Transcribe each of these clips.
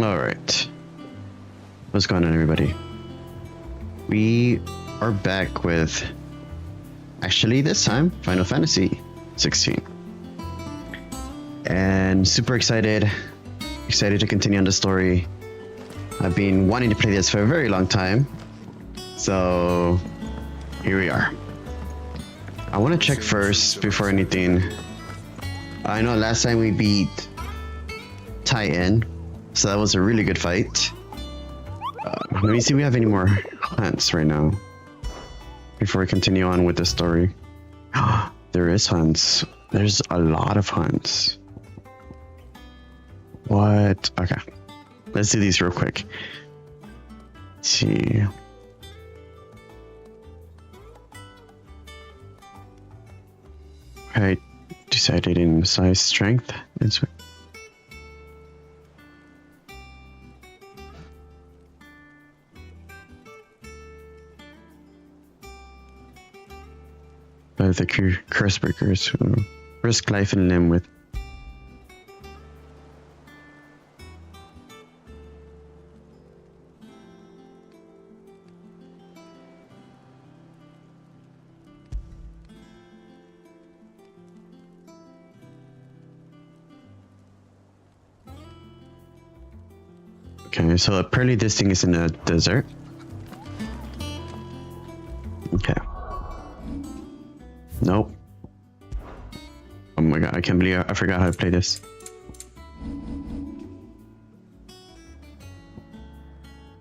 All right. What's going on, everybody? We are back with, actually this time, Final Fantasy XVI. And super excited to continue on the story. I've been wanting to play this for a very long time. So, here we are. I want to check first before anything. I know last time we beat Titan, so that was a really good fight. Let me see if we have any more hunts right now before we continue on with the story. There is hunts. There's a lot of hunts. What? Okay. Let's do these real quick. Let's see. I decided in size strength. But the curse breakers who risk life and limb with. Okay, so apparently this thing is in the desert. Okay. Nope. Oh my god, I can't believe I forgot how to play this.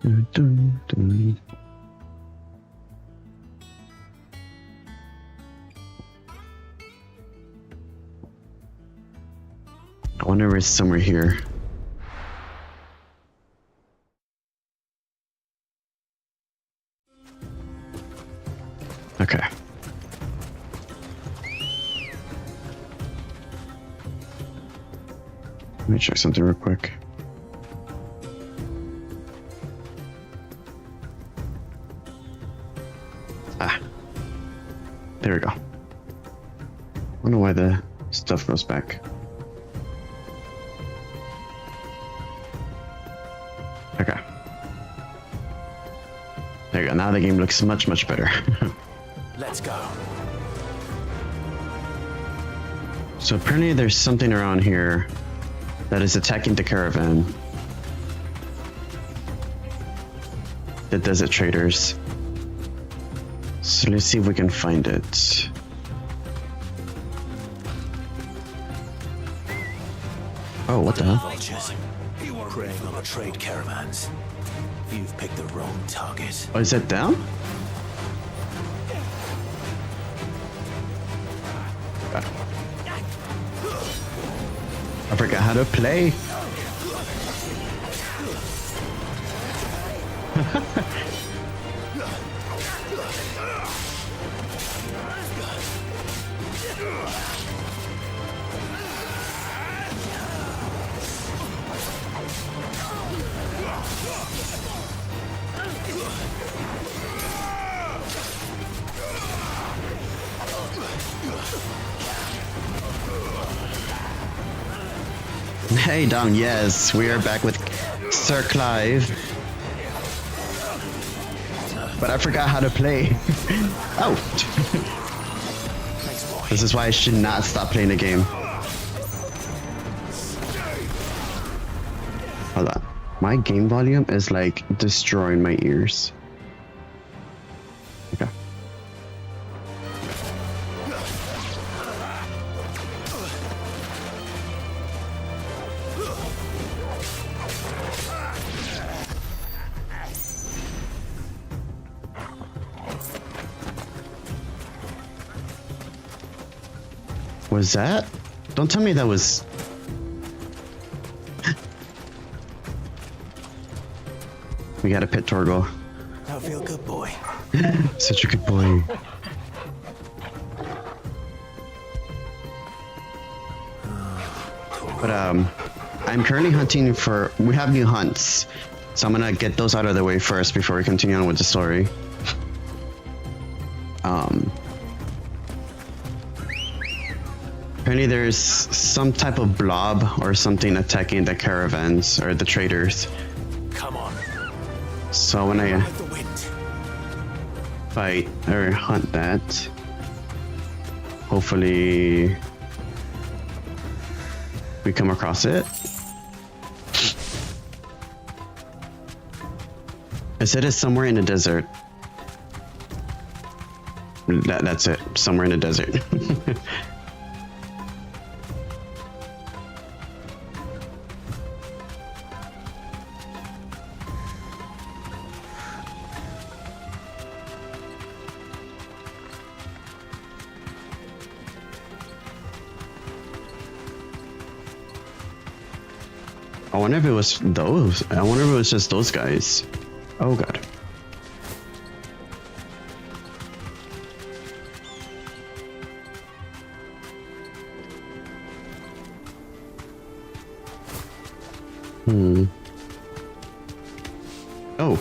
Dun, dun, dun. I wonder if it's somewhere here. Okay. Let me check something real quick. Ah. There we go. I wonder why the stuff goes back. Okay. There you go. Now the game looks much, much better. Let's go. So apparently there's something around here that is attacking the caravan. The desert traders. So let's see if we can find it. Oh, what the hell? Vultures. Preying on the trade caravans. You've picked the wrong target. Oh, is that down? I forgot how to play. Hey, down, yes, we are back with Sir Clive. But I forgot how to play. Oh. This is why I should not stop playing the game. Hold on. My game volume is like destroying my ears. Okay. Was that? Don't tell me that was... We got a pit Torgal. I feel good, boy. Such a good boy. But I'm currently hunting for... We have new hunts. So I'm gonna get those out of the way first before we continue on with the story. Apparently there's some type of blob or something attacking the caravans or the traders. Come on. So when I Ride the wind. fight or hunt that, hopefully we come across it. I said it's somewhere in the desert. That's it. Somewhere in the desert. I wonder if it was those. I wonder if it was just those guys. Oh god. Oh.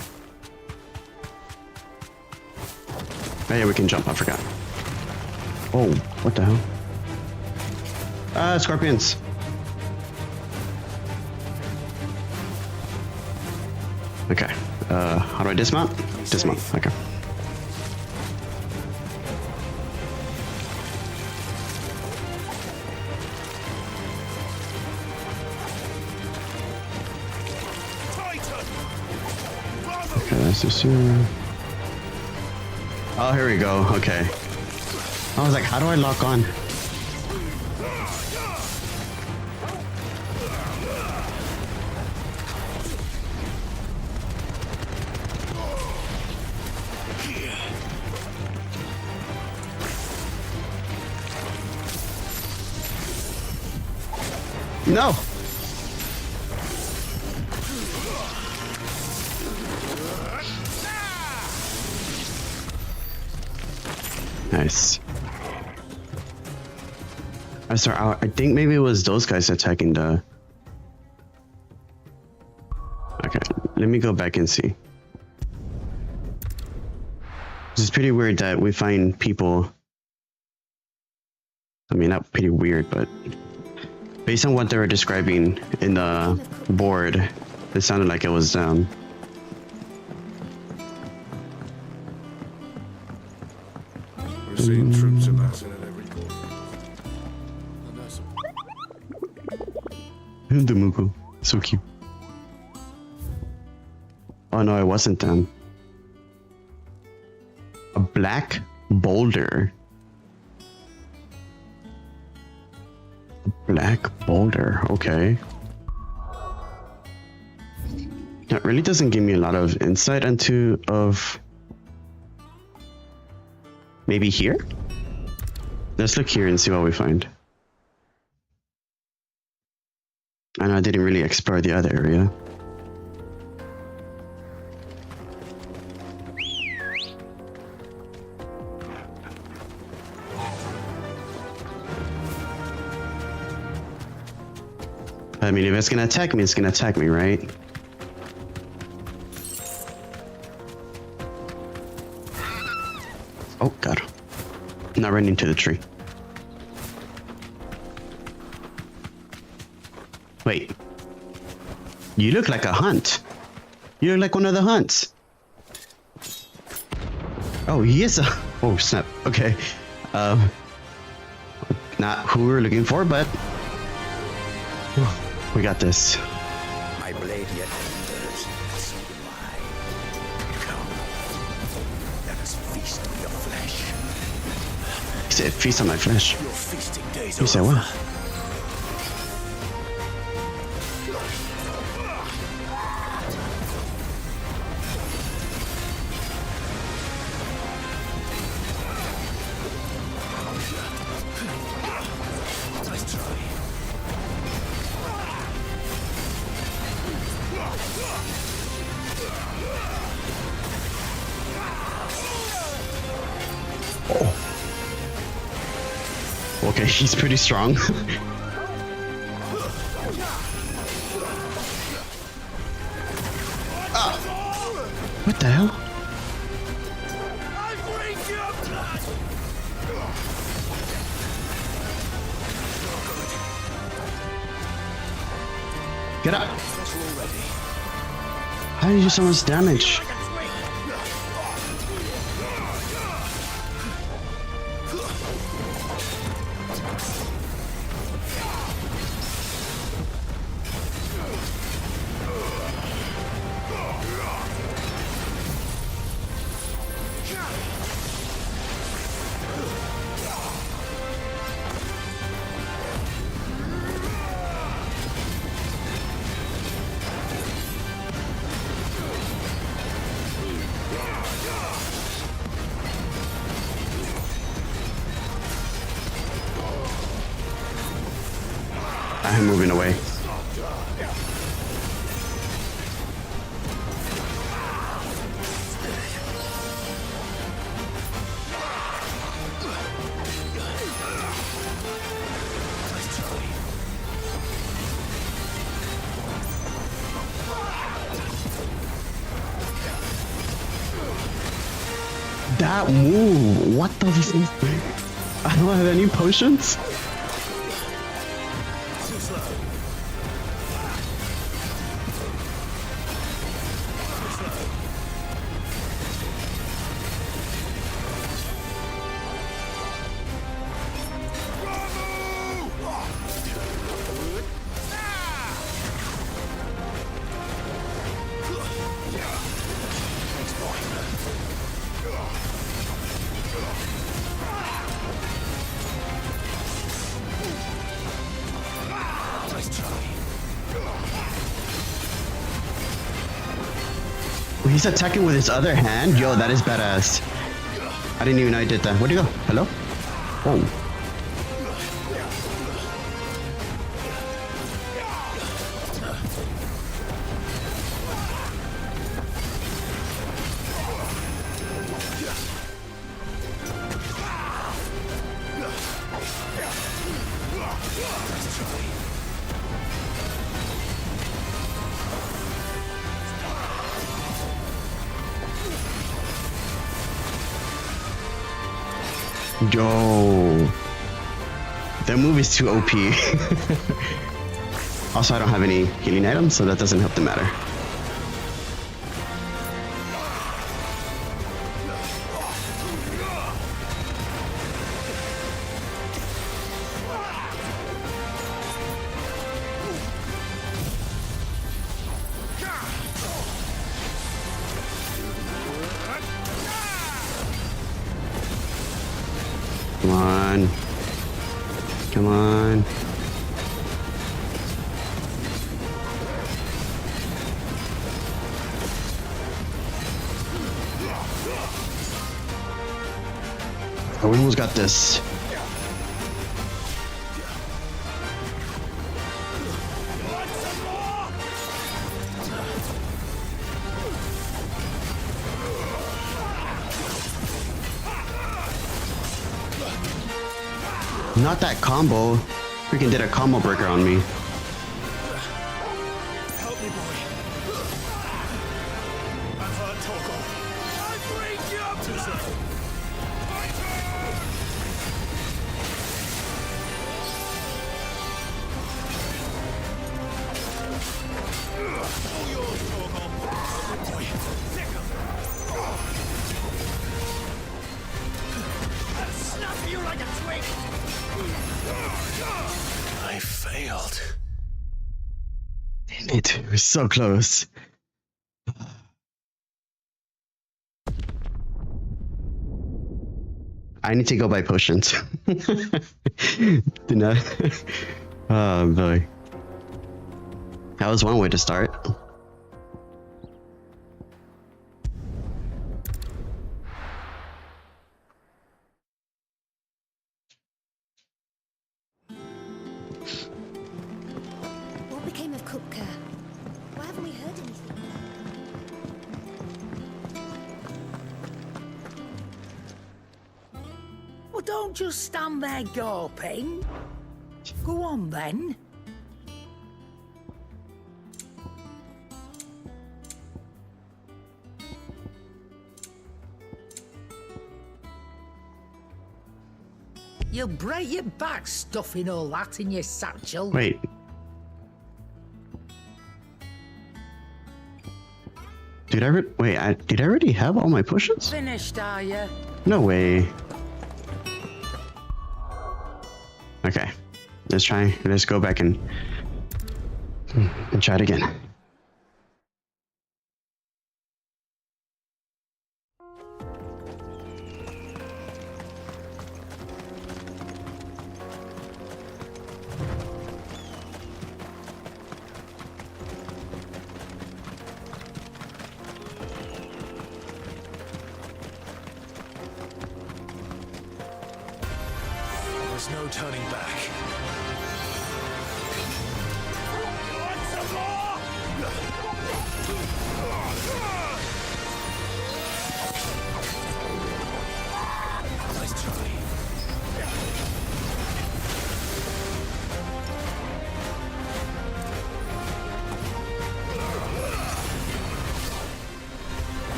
Oh yeah, we can jump. I forgot. Oh, what the hell? Scorpions. Okay. How do I dismount? Dismount. Okay. Okay, that's just oh, here we go. Okay. I was like, how do I lock on? No. Nice. I'm sorry. I think maybe it was those guys attacking the. Okay, let me go back and see. It's pretty weird that we find people. I mean, not pretty weird, but based on what they were describing in the board, it sounded like it was them. We're seeing troops amassing at every corner. The Mugu. So cute. Oh no, it wasn't them. A black boulder. Black boulder, okay. That really doesn't give me a lot of insight into maybe here? Let's look here and see what we find. I know I didn't really explore the other area. I mean, if it's gonna attack me, it's gonna attack me, right? Oh god. I'm not running into the tree. Wait. You look like a hunt. You look like one of the hunts. Oh, he is a... Oh, snap. Okay. Not who we were looking for, but... We got this. My blade yet lingers, so do I. Come, let us feast on your flesh. He said, feast on my flesh. Your feasting days He are said over. what? Nice try. Okay, he's pretty strong. Ah! What the hell? Get up! How did you do so much damage? I'm moving away. That move! What the f- I don't have any potions? He's attacking with his other hand? Yo, that is badass. I didn't even know I did that. Where'd he go? Hello? Oh. Yo, that move is too OP. Also, I don't have any healing items, so that doesn't help the matter. Come on. Come on. Oh, we almost got this. Not that combo. Freaking did a combo breaker on me. Help me, boy. I've heard Torgal. I bring you up to that. All yours, Torgal. Boy, sick of I'll snap you like a twig. I failed. Damn it. We're so close. I need to go buy potions. Do not. Oh boy. That was one way to start. What became of Kupka? Why haven't we heard anything? Well, don't just stand there gawping. Go on, then. You'll break your back stuffing all that in your satchel. Wait. Did I wait? Did I already have all my potions? Finished, are you? No way. Okay, let's go back and try it again. There's no turning back. Nice try.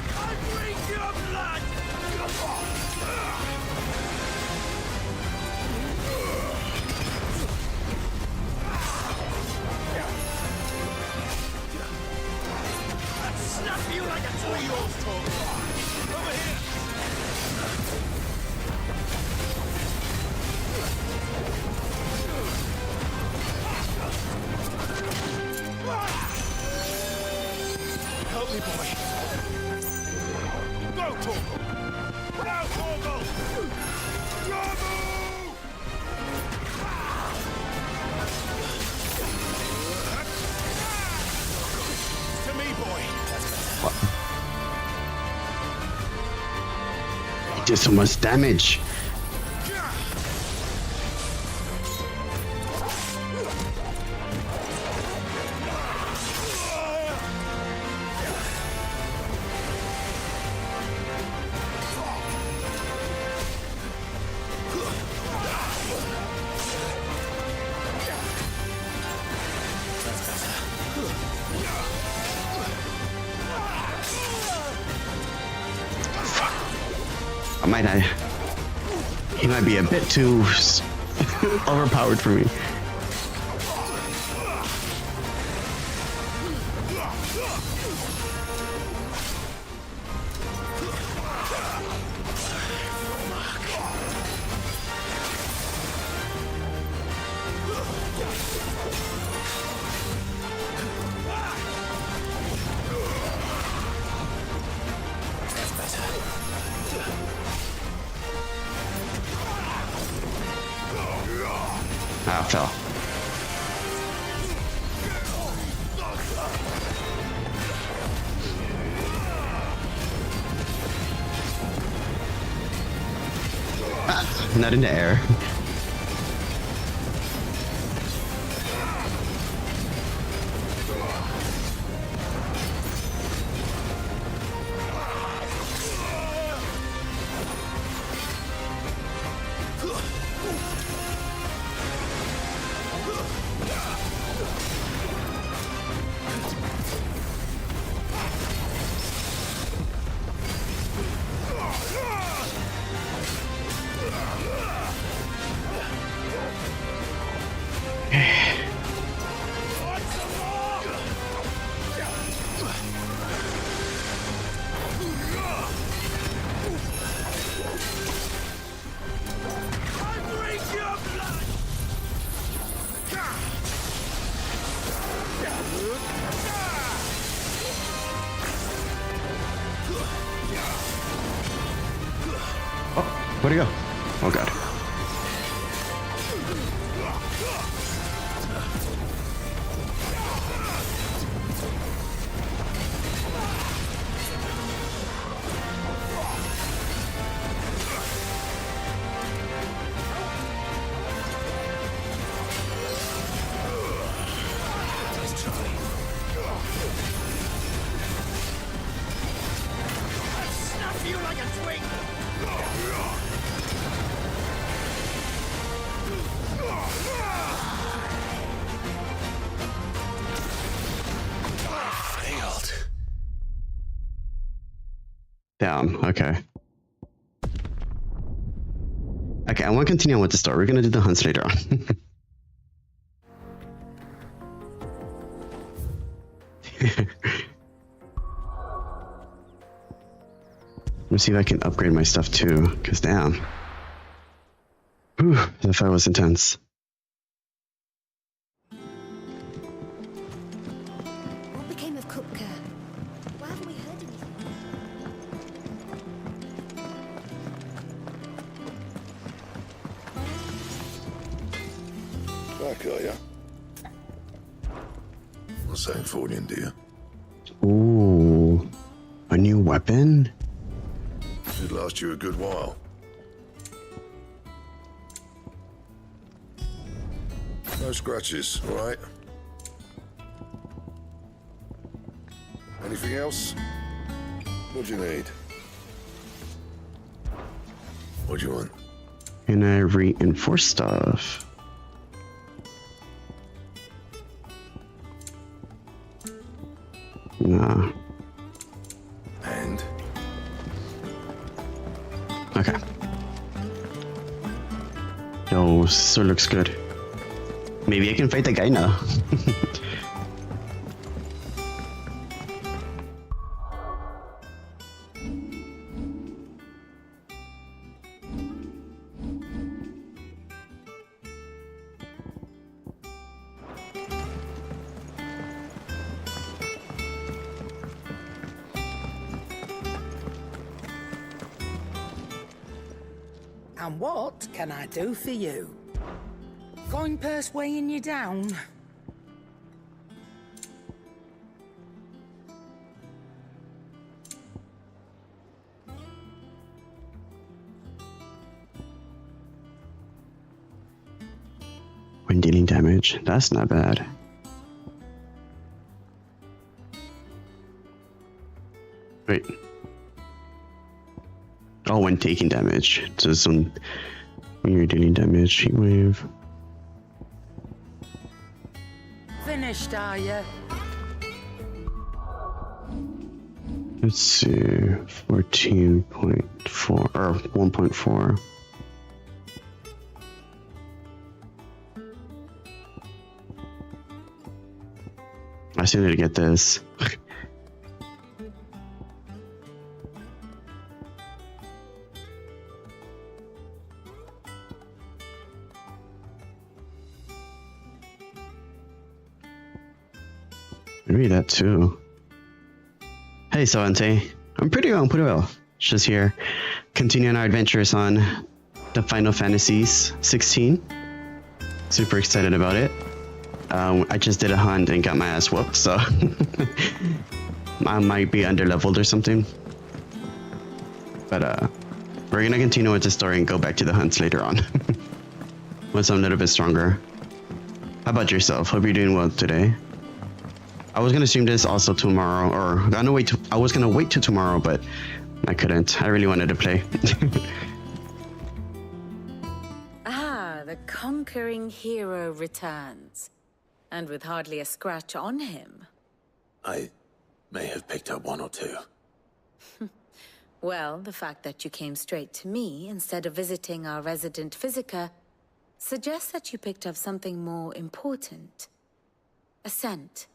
I drink your blood! Snap you like a 2-year-old toy! Over here! Help me, boy! Go, Torgal! Now, Torgal! Bravo! To me, boy! He did so much damage. I might not. He might be a bit too overpowered for me. Ah, fell. Ah, not in the air. Where'd he go? Oh god. Snap you like a twig! Failed. Down. Okay. Okay, I want to continue on with the story. We're gonna do the hunts later on. Let's see if I can upgrade my stuff too, because damn. Whew, the fight was intense. What became of Kupka? Why haven't we heard anything? Back, are ya? What's that for you, dear? Ooh, a new weapon? Should last you a good while. No scratches, all right? Anything else? What do you need? What do you want? Can I reinforce stuff? Nah. And? Okay. Yo, so looks good. Maybe I can fight the guy now. And what can I do for you? Coin purse weighing you down? When dealing damage, that's not bad. Wait. Oh, when taking damage. So some when you're dealing damage, heat wave. Finished, are you? Let's see, 14.4 or 1.4. I still need to get this. Maybe that too. Hey Savante, I'm pretty well. Just here, continuing our adventures on the Final Fantasies 16. Super excited about it. I just did a hunt and got my ass whooped, so I might be under-leveled or something. But we're gonna continue with the story and go back to the hunts later on. Once I'm a little bit stronger. How about yourself? Hope you're doing well today. I was gonna stream this also tomorrow, or I was gonna wait till tomorrow, but I couldn't. I really wanted to play. Ah, the conquering hero returns. And with hardly a scratch on him. I may have picked up one or two. Well, the fact that you came straight to me instead of visiting our resident physiker suggests that you picked up something more important. A scent.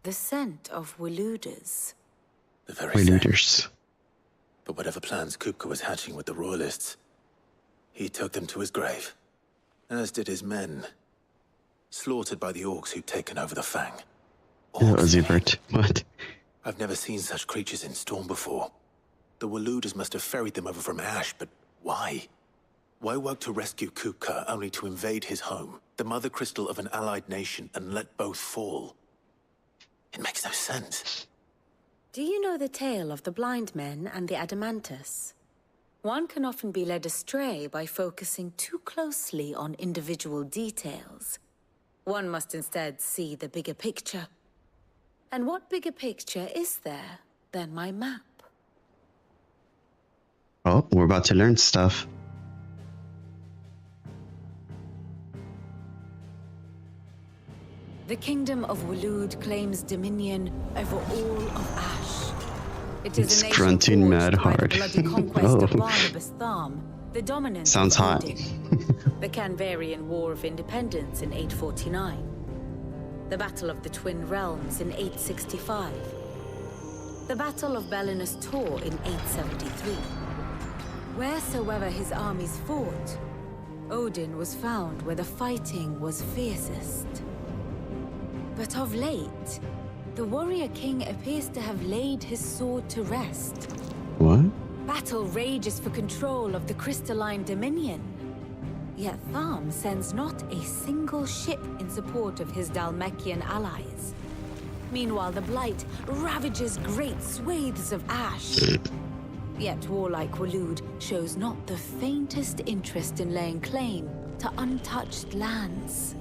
The scent of Waludas. The very same. Leaders. But whatever plans Kupka was hatching with the Royalists, he took them to his grave. As did his men. Slaughtered by the orcs who'd taken over the Fang. That was Ebert. What? I've never seen such creatures in Storm before. The Waludas must have ferried them over from Ash, but why? Why work to rescue Kupka only to invade his home, the mother crystal of an allied nation, and let both fall? It makes no sense. Do you know the tale of the blind men and the Adamantus? One can often be led astray by focusing too closely on individual details. One must instead see the bigger picture. And what bigger picture is there than my map? Oh, we're about to learn stuff. The kingdom of Walud claims dominion over all of Ash. It is It's a nation grunting forged mad by hard. the bloody conquest of Oh. Barnabas Tharm, the dominant Sounds of hot. Odin. The Canvarian War of Independence in 849. The Battle of the Twin Realms in 865. the Battle of Belinus Tor in 873. Wheresoever his armies fought, Odin was found where the fighting was fiercest. But of late, the warrior king appears to have laid his sword to rest. What? Battle rages for control of the crystalline dominion. Yet Tharm sends not a single ship in support of his Dhalmekian allies. Meanwhile, the Blight ravages great swathes of ash. Yet warlike Waloed shows not the faintest interest in laying claim to untouched lands.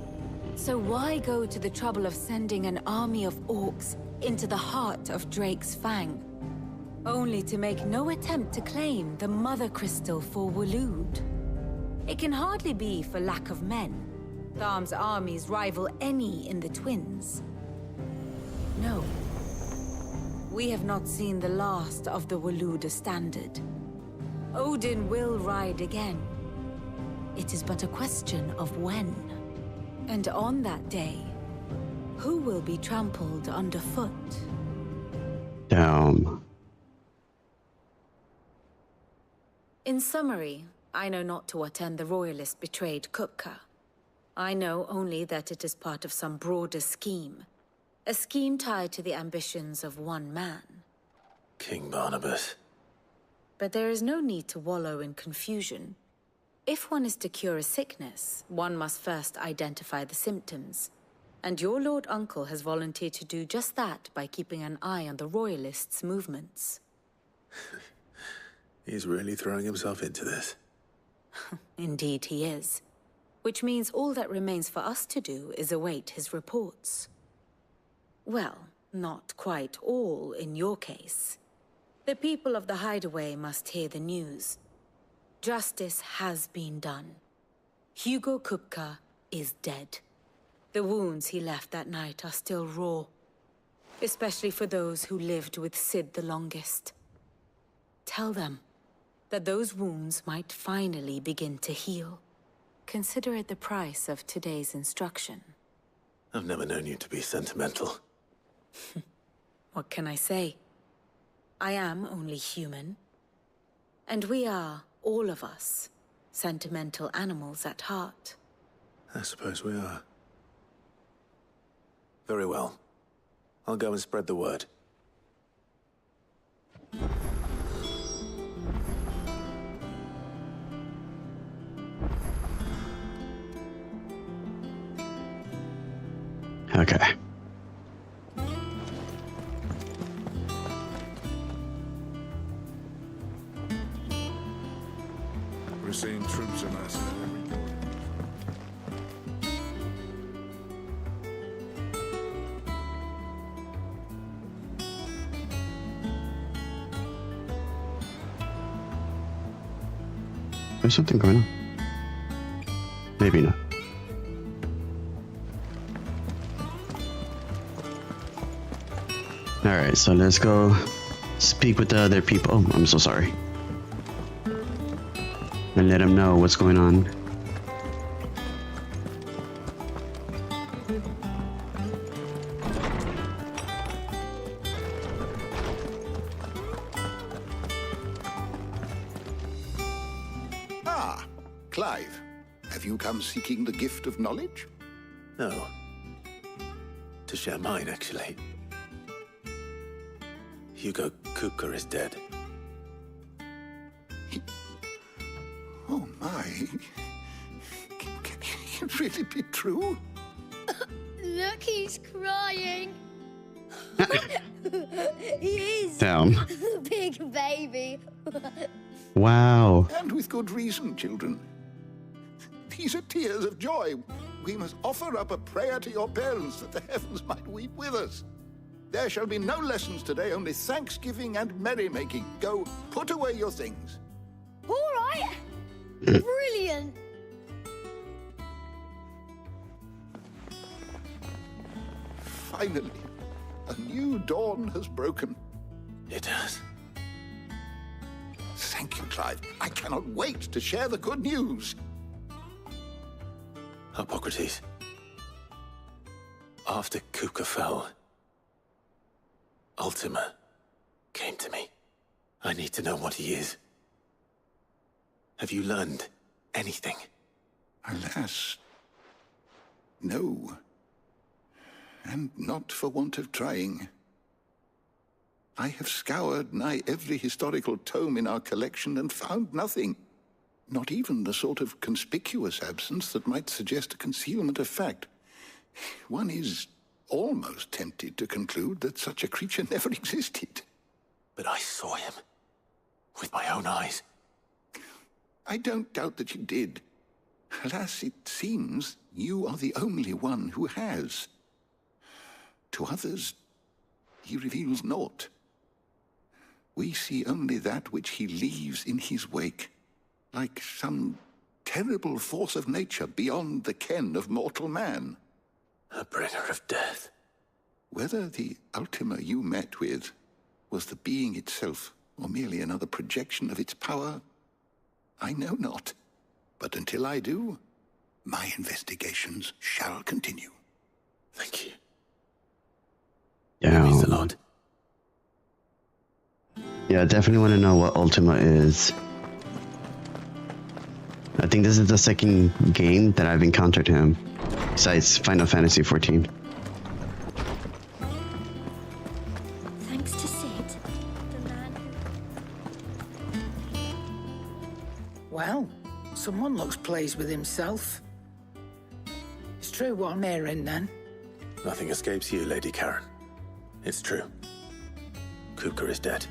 So why go to the trouble of sending an army of orcs into the heart of Drake's Fang, only to make no attempt to claim the Mother Crystal for Waloed? It can hardly be for lack of men. Tharm's armies rival any in the Twins. No. We have not seen the last of the Waloed standard. Odin will ride again. It is but a question of when. And on that day, who will be trampled underfoot? Damn. In summary, I know not to what end the Royalists betrayed Kupka. I know only that it is part of some broader scheme. A scheme tied to the ambitions of one man. King Barnabas. But there is no need to wallow in confusion. If one is to cure a sickness, one must first identify the symptoms. And your Lord Uncle has volunteered to do just that by keeping an eye on the Royalists' movements. He's really throwing himself into this. Indeed he is. Which means all that remains for us to do is await his reports. Well, not quite all in your case. The people of the Hideaway must hear the news. Justice has been done. Hugo Kupka is dead. The wounds he left that night are still raw, especially for those who lived with Sid the longest. Tell them that those wounds might finally begin to heal. Consider it the price of today's instruction. I've never known you to be sentimental. What can I say? I am only human. And we are, all of us, sentimental animals at heart. I suppose we are. Very well. I'll go and spread the word. Okay. We're seeing troops amassing at every corner. There's something going on. Maybe not. Alright, so let's go speak with the other people. Oh, I'm so sorry. And let them know what's going on. Ah, Clive. Have you come seeking the gift of knowledge? No. To share mine, actually. Hugo Kupka is dead. Oh my. Can it really be true? Look, he's crying. He is. Damn. Big baby. Wow. And with good reason, children. These are tears of joy. We must offer up a prayer to your parents that the heavens might weep with us. There shall be no lessons today, only thanksgiving and merrymaking. Go, put away your things. All right. Brilliant. Finally, a new dawn has broken. It has. Thank you, Clive. I cannot wait to share the good news. Hippocrates. After Kupka fell, Ultima, came to me. I need to know what he is. Have you learned anything? Alas, no. And not for want of trying. I have scoured nigh every historical tome in our collection and found nothing. Not even the sort of conspicuous absence that might suggest a concealment of fact. One is almost tempted to conclude that such a creature never existed. But I saw him. With my own eyes. I don't doubt that you did. Alas, it seems you are the only one who has. To others, he reveals naught. We see only that which he leaves in his wake, like some terrible force of nature beyond the ken of mortal man. A bringer of death. Whether the Ultima you met with was the being itself, or merely another projection of its power, I know not. But until I do, my investigations shall continue. Thank you. Yeah. It means a lot. Yeah, I definitely want to know what Ultima is. I think this is the second game that I've encountered him, besides Final Fantasy XIV. Thanks to Sid, the man who... Well, someone looks pleased with himself. It's true what I'm hearing, then. Nothing escapes you, Lady Karen. It's true. Kupka is dead.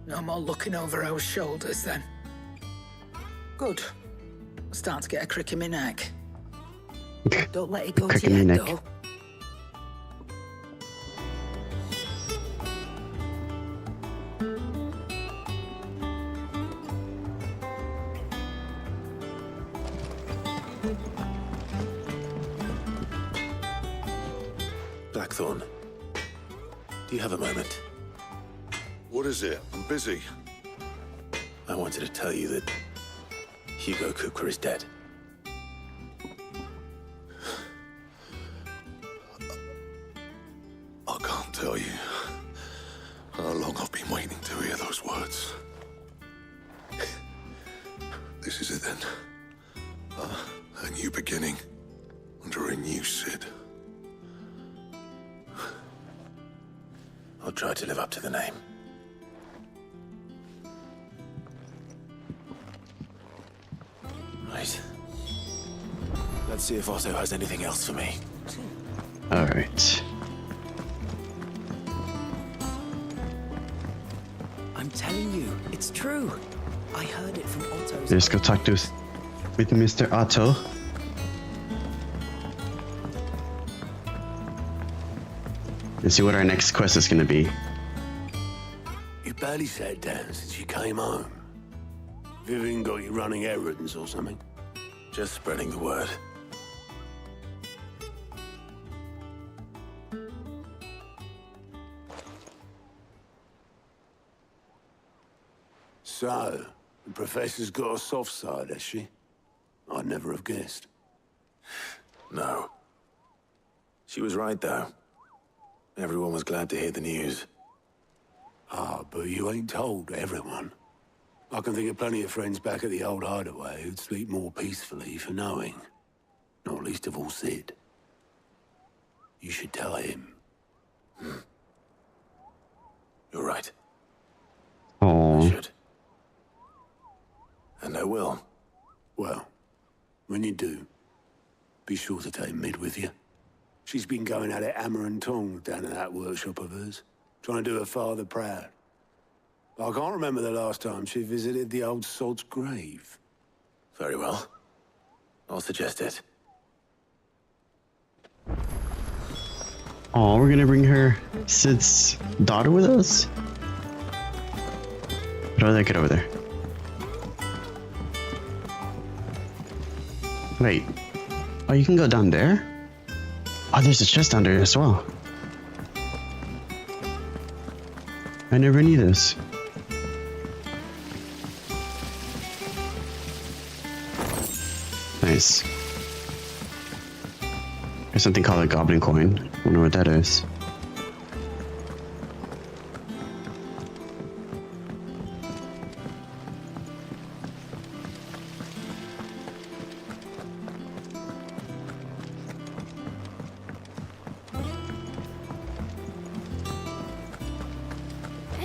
No more looking over our shoulders, then. Good. I'm starting to get a crick in my neck. Don't let it go Crick to in your your head, neck. though. Blackthorn, do you have a moment? What is it? I'm busy. I wanted to tell you that Hugo Kupka is dead. I can't tell you how long I've been waiting to hear those words. This is it then. A new beginning under a new Sid. I'll try to live up to the name. Right. Let's see if Otto has anything else for me. Alright. I'm telling you, it's true. I heard it from Otto's. Let's go talk to with Mr. Otto. Let's see what our next quest is gonna be. You barely sat down since you came home. Vivian got you running errands or something? Just spreading the word. So, the professor's got a soft side, has she? I'd never have guessed. No. She was right, though. Everyone was glad to hear the news. Ah, but you ain't told everyone. I can think of plenty of friends back at the old hideaway who'd sleep more peacefully for knowing. Not least of all Sid. You should tell him. You're right. I Oh, should. And I will. Well, when you do, be sure to take Mid with you. She's been going at it hammer and tongs down in that workshop of hers, trying to do her father proud. But I can't remember the last time she visited the old sod's grave. Very well. I'll suggest it. oh, we're gonna bring her Sid's daughter with us. How do I get over there? Wait. Oh, you can go down there? Oh, there's a chest down there as well. I never knew this. Nice. There's something called a goblin coin. I wonder what that is.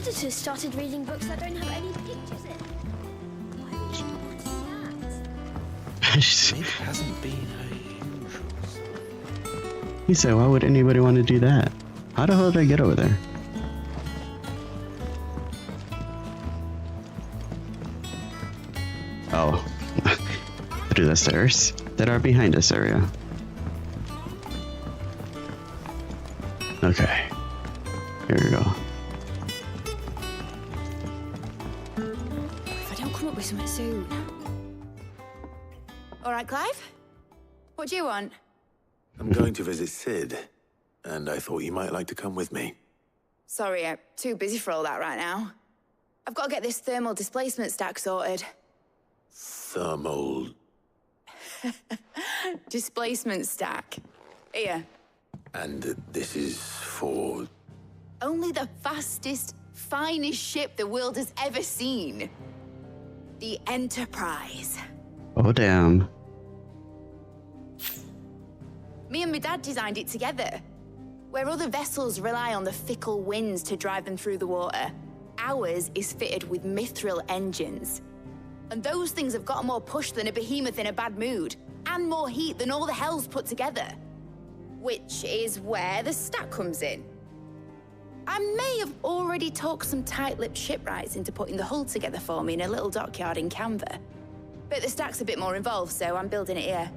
editors started reading books that don't have any pictures in. Why would you want to do that? It hasn't been her usual. He said, why would anybody want to do that? How the hell did I get over there? Oh, through the stairs that are behind this area. Okay, here we go. If I don't come up with something soon. All right, Clive? What do you want? I'm going to visit Sid, and I thought you might like to come with me. Sorry, I'm too busy for all that right now. I've got to get this thermal displacement stack sorted. Thermal... Displacement stack. Here. And this is for... Only the fastest, finest ship the world has ever seen. The Enterprise. Oh, damn. Me and my dad designed it together. Where other vessels rely on the fickle winds to drive them through the water, ours is fitted with mithril engines. And those things have got more push than a behemoth in a bad mood, and more heat than all the hells put together. Which is where the stack comes in. I may have already talked some tight-lipped shipwrights into putting the hull together for me in a little dockyard in Canva. But the stack's a bit more involved, so I'm building it here.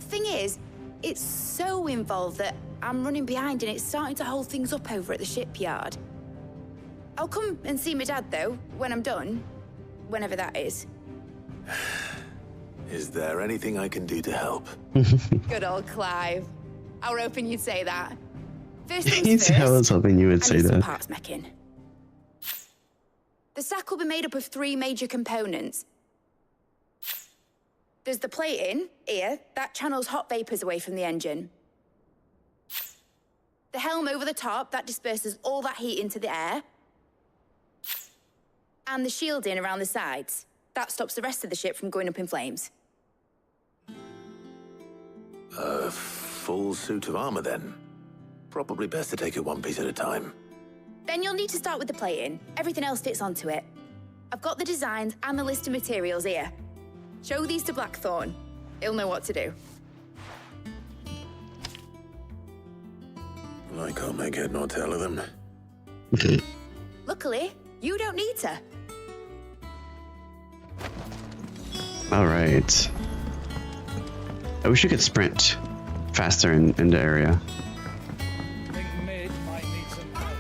Thing is, it's so involved that I'm running behind and it's starting to hold things up over at the shipyard. I'll come and see my dad, though, when I'm done. Whenever that is. Is there anything I can do to help? Good old Clive. I were hoping you'd say that. First I things first, was hoping you would I say need some that. parts mecking. The stack will be made up of 3 major components. There's the plating, here, that channels hot vapors away from the engine. The helm over the top, that disperses all that heat into the air. And the shielding around the sides. That stops the rest of the ship from going up in flames. A full suit of armor, then? Probably best to take it one piece at a time. Then you'll need to start with the plating. Everything else fits onto it. I've got the designs and the list of materials here. Show these to Blackthorn. He'll know what to do. I can't make head nor tail of them. Luckily, you don't need to. All right. I wish you could sprint faster in the area. Think Mid might need some help.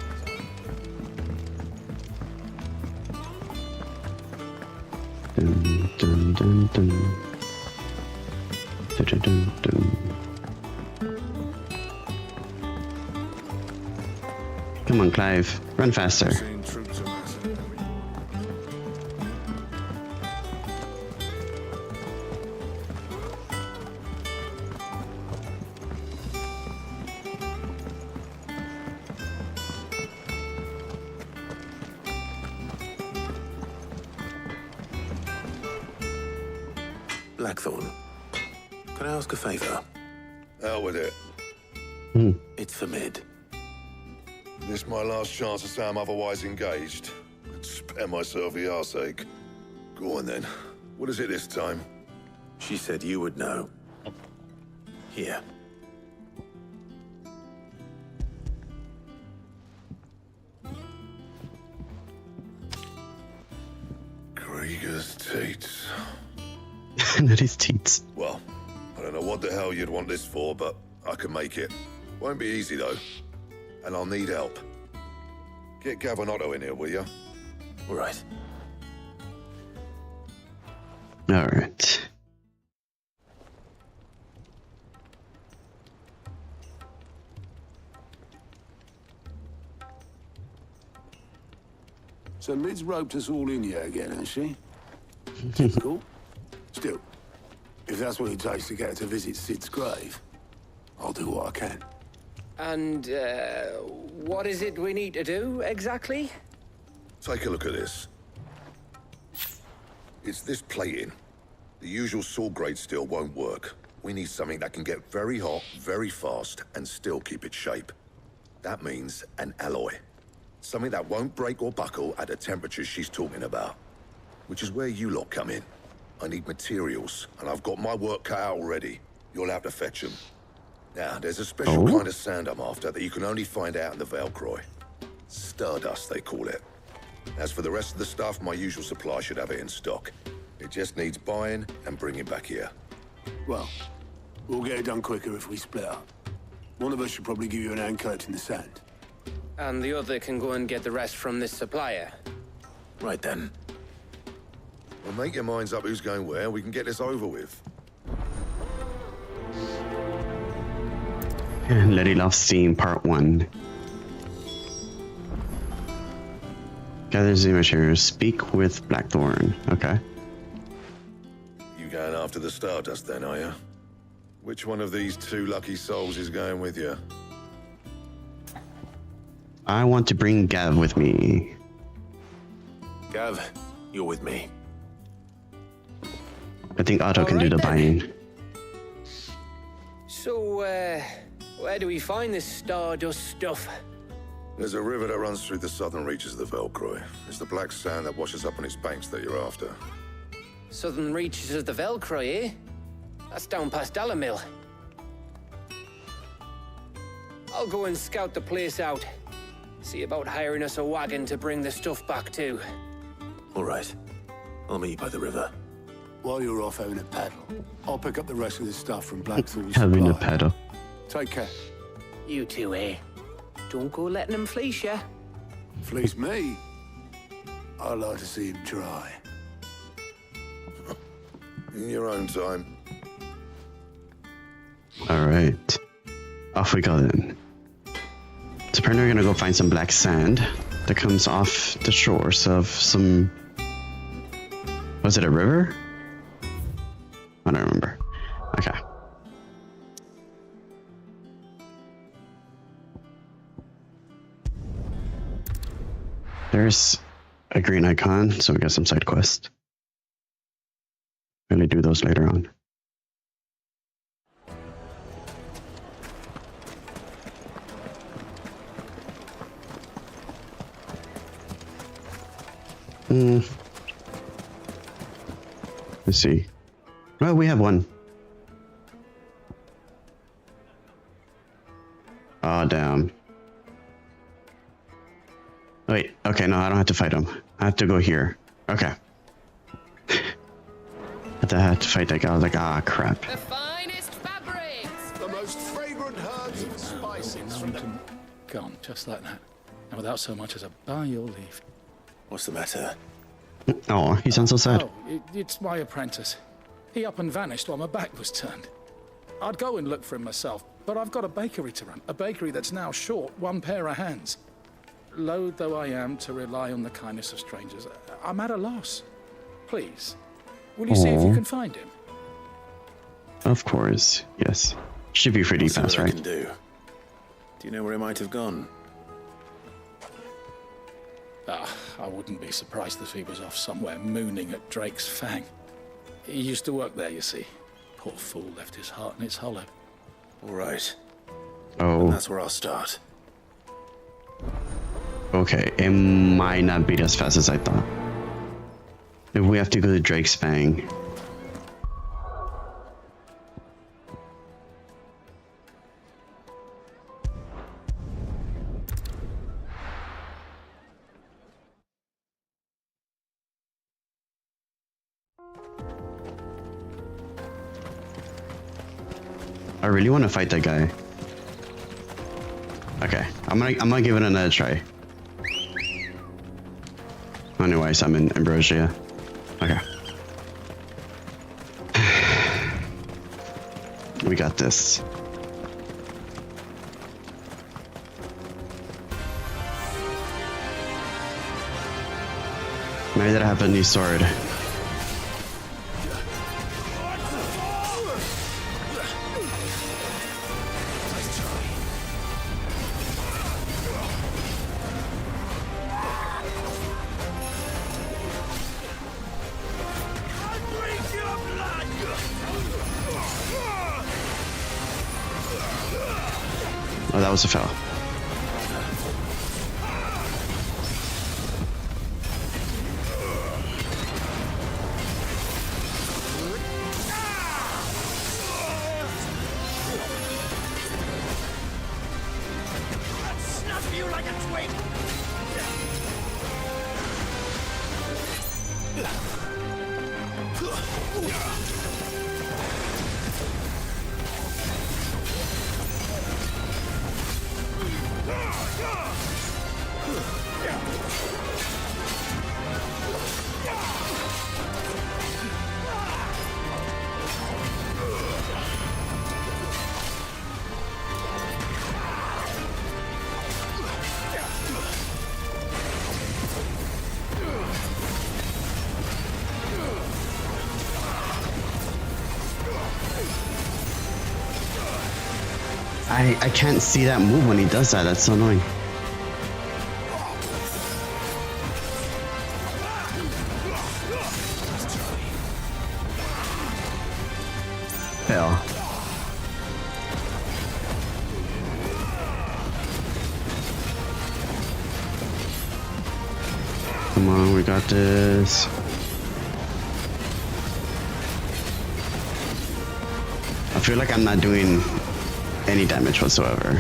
Dun, dun, dun, dun. Dun, dun, dun, dun. Come on, Clive. Run faster. Seen troops amassing. Blackthorn, can I ask a favor? Out with it. It's for Mid. This my last chance to say I'm otherwise engaged. I'd spare myself the arseache. Go on then. What is it this time? She said you would know. Here. Krieger's teats. Not his teats. Well, I don't know what the hell you'd want this for, but I can make it. Won't be easy though. And I'll need help. Get Gavinotto in here, will you? All right. All right. So Mid's roped us all in here again, hasn't she? Typical. Still, if that's what it takes to get her to visit Sid's grave, I'll do what I can. And, what is it we need to do, exactly? Take a look at this. It's this plating. The usual sword-grade steel won't work. We need something that can get very hot, very fast, and still keep its shape. That means an alloy. Something that won't break or buckle at the temperatures she's talking about. Which is where you lot come in. I need materials, and I've got my work cut out already. You'll have to fetch them. Now, there's a special kind of sand I'm after that you can only find out in the Velcroy. Stardust, they call it. As for the rest of the stuff, my usual supply should have it in stock. It just needs buying and bringing back here. Well, we'll get it done quicker if we split up. One of us should probably give you an hand collecting the sand. And the other can go and get the rest from this supplier. Right then. Well, make your minds up who's going where, we can get this over with. Letty Loves Steam Part 1. Gather the materials. Speak with Blackthorn. Okay. You going after the Stardust then, are you? Which one of these two lucky souls is going with you? I want to bring Gav with me. Gav, you're with me. I think Otto can do the buying. So, where do we find this Stardust stuff? There's a river that runs through the southern reaches of the Velcroy. It's the black sand that washes up on its banks that you're after. Southern reaches of the Velcroy, eh? That's down past Alamill. I'll go and scout the place out. See about hiring us a wagon to bring the stuff back to. All right. I'll meet you by the river. While you're off having a paddle, I'll pick up the rest of this stuff from Blackthorn's Having a supply. paddle. Take care. You two, eh? Don't go letting them fleece ya. Fleece me? I'd like to see him try. In your own time. Alright. Off we go then. So apparently we're gonna go find some black sand that comes off the shores of some... Was it a river? I don't remember. Okay. There's a green icon, so we got some side quest. We're gonna do those later on. Let's see. Well, we have one. Oh, damn. Wait, okay, no, I don't have to fight him. I have to go here. Okay. I had to fight that guy. I was like, ah, crap. The finest fabrics! The most fragrant herbs and spices from the... Gone, just like that. And without so much as a by your leave. What's the matter? Oh, he sounds so sad. Oh, it's my apprentice. He up and vanished while my back was turned. I'd go and look for him myself, but I've got a bakery to run. A bakery that's now short one pair of hands. Loath though I am to rely on the kindness of strangers, I'm at a loss. Please, will you see if you can find him? Of course, yes. Should be pretty See fast, what I right? can do. Do you know where he might have gone? I wouldn't be surprised if he was off somewhere mooning at Drake's Fang. He used to work there, you see. Poor fool left his heart in its hollow. All right. Oh, And that's where I'll start. okay. It might not be as fast as I thought. If we have to go to Drake's Fang. I really want to fight that guy. Okay, I'm gonna give it another try. Anyways, I'm in Ambrosia. Okay. We got this. Maybe that I have a new sword. Oh, that was a fail. you like a twig! I can't see that move when he does that. That's so annoying. Fail. Come on, we got this. I feel like I'm not doing any damage whatsoever.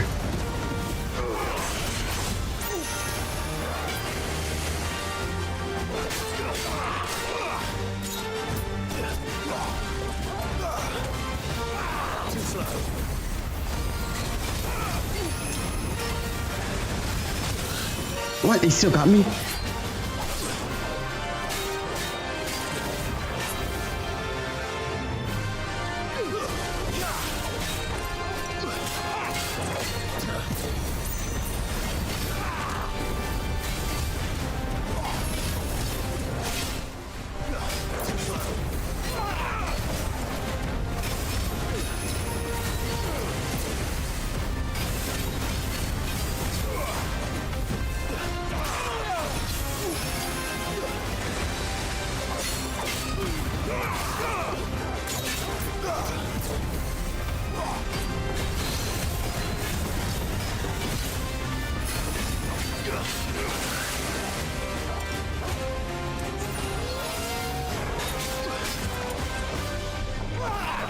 What? They still got me?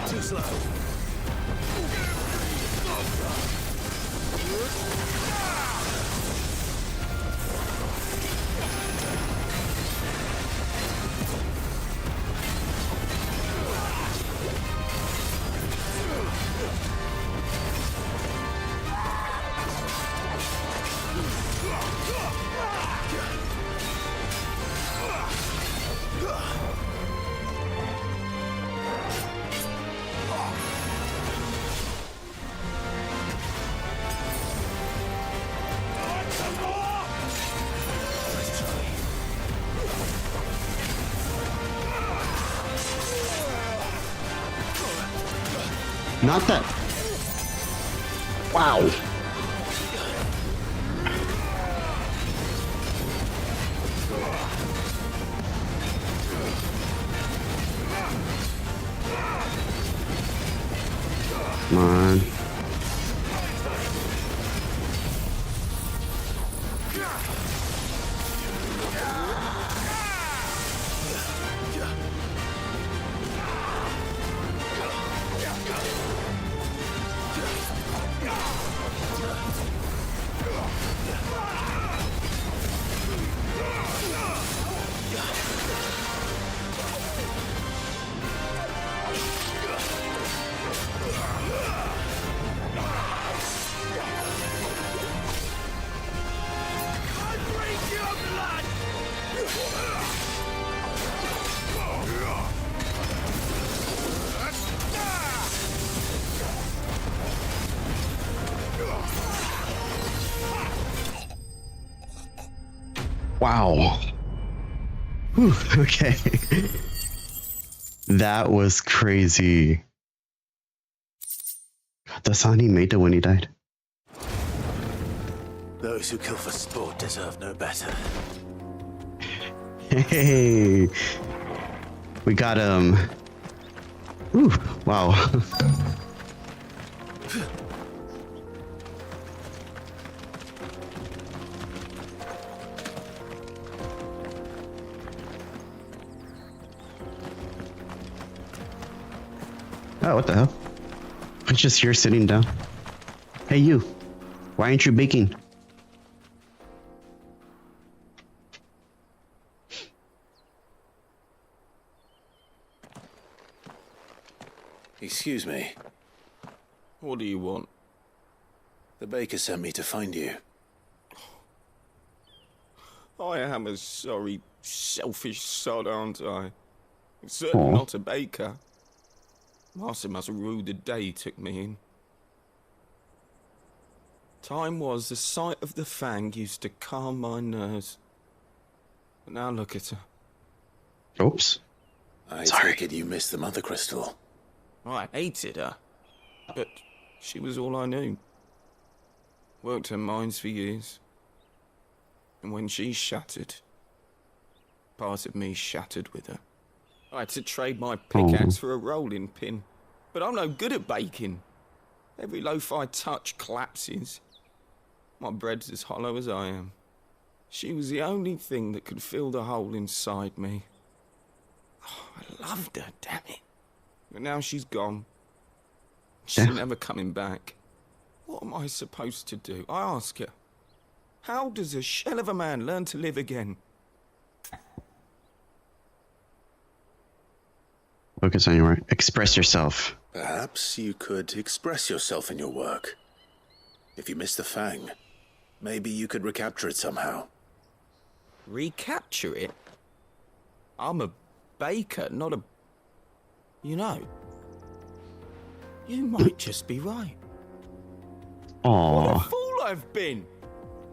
Too slow. Not that. Wow. Come on. Wow. Whew, okay. That was crazy. The sound he made when he died. Those who kill for sport deserve no better. Hey. We got him. Ooh, wow. Oh, what the hell? I'm just here sitting down. Hey, you. Why aren't you baking? Excuse me. What do you want? The baker sent me to find you. I am a sorry, selfish sod, aren't I? Certainly not a baker. Master must rue the day he took me in. Time was the sight of the fang used to calm my nerves. But now look at her. Oops. I take it you missed the Mother Crystal. I hated her. But she was all I knew. Worked her mines for years. And when she shattered, part of me shattered with her. I had to trade my pickaxe for a rolling pin. But I'm no good at baking. Every loaf I touch collapses. My bread's as hollow as I am. She was the only thing that could fill the hole inside me. Oh, I loved her, damn it. But now she's gone. She's never coming back. What am I supposed to do? I ask her. How does a shell of a man learn to live again? Focus on your work. Express yourself. Perhaps you could express yourself in your work. If you missed the fang, maybe you could recapture it somehow. Recapture it? I'm a baker, not a... You know, you might just be right. Aww. What a fool I've been!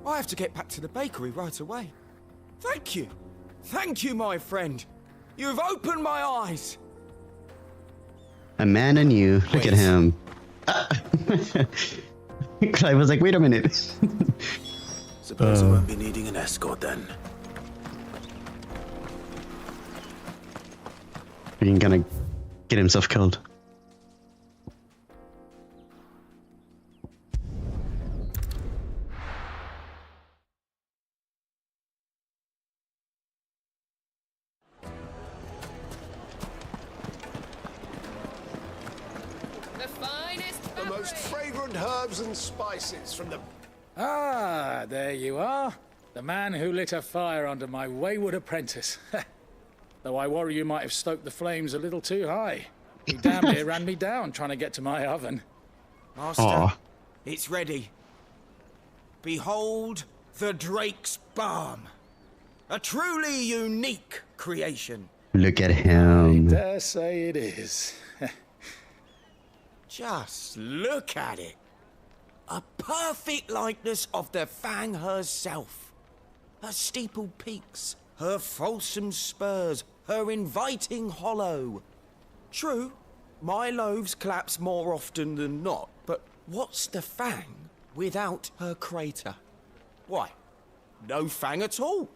I have to get back to the bakery right away. Thank you. Thank you, my friend. You've opened my eyes. A man and you. Look at him. I was like, wait a minute. Suppose I won't be needing an escort then. He's gonna get himself killed. The most fragrant herbs and spices from the... Ah, there you are. The man who lit a fire under my wayward apprentice. Though I worry you might have stoked the flames a little too high. He damn near ran me down trying to get to my oven. Master, it's ready. Behold the Drake's Balm. A truly unique creation. Look at him. I dare say it is. Just look at it. A perfect likeness of the Fang herself. Her steepled peaks, her fulsome spurs, her inviting hollow. True, my loaves collapse more often than not, but what's the Fang without her crater? Why, no Fang at all.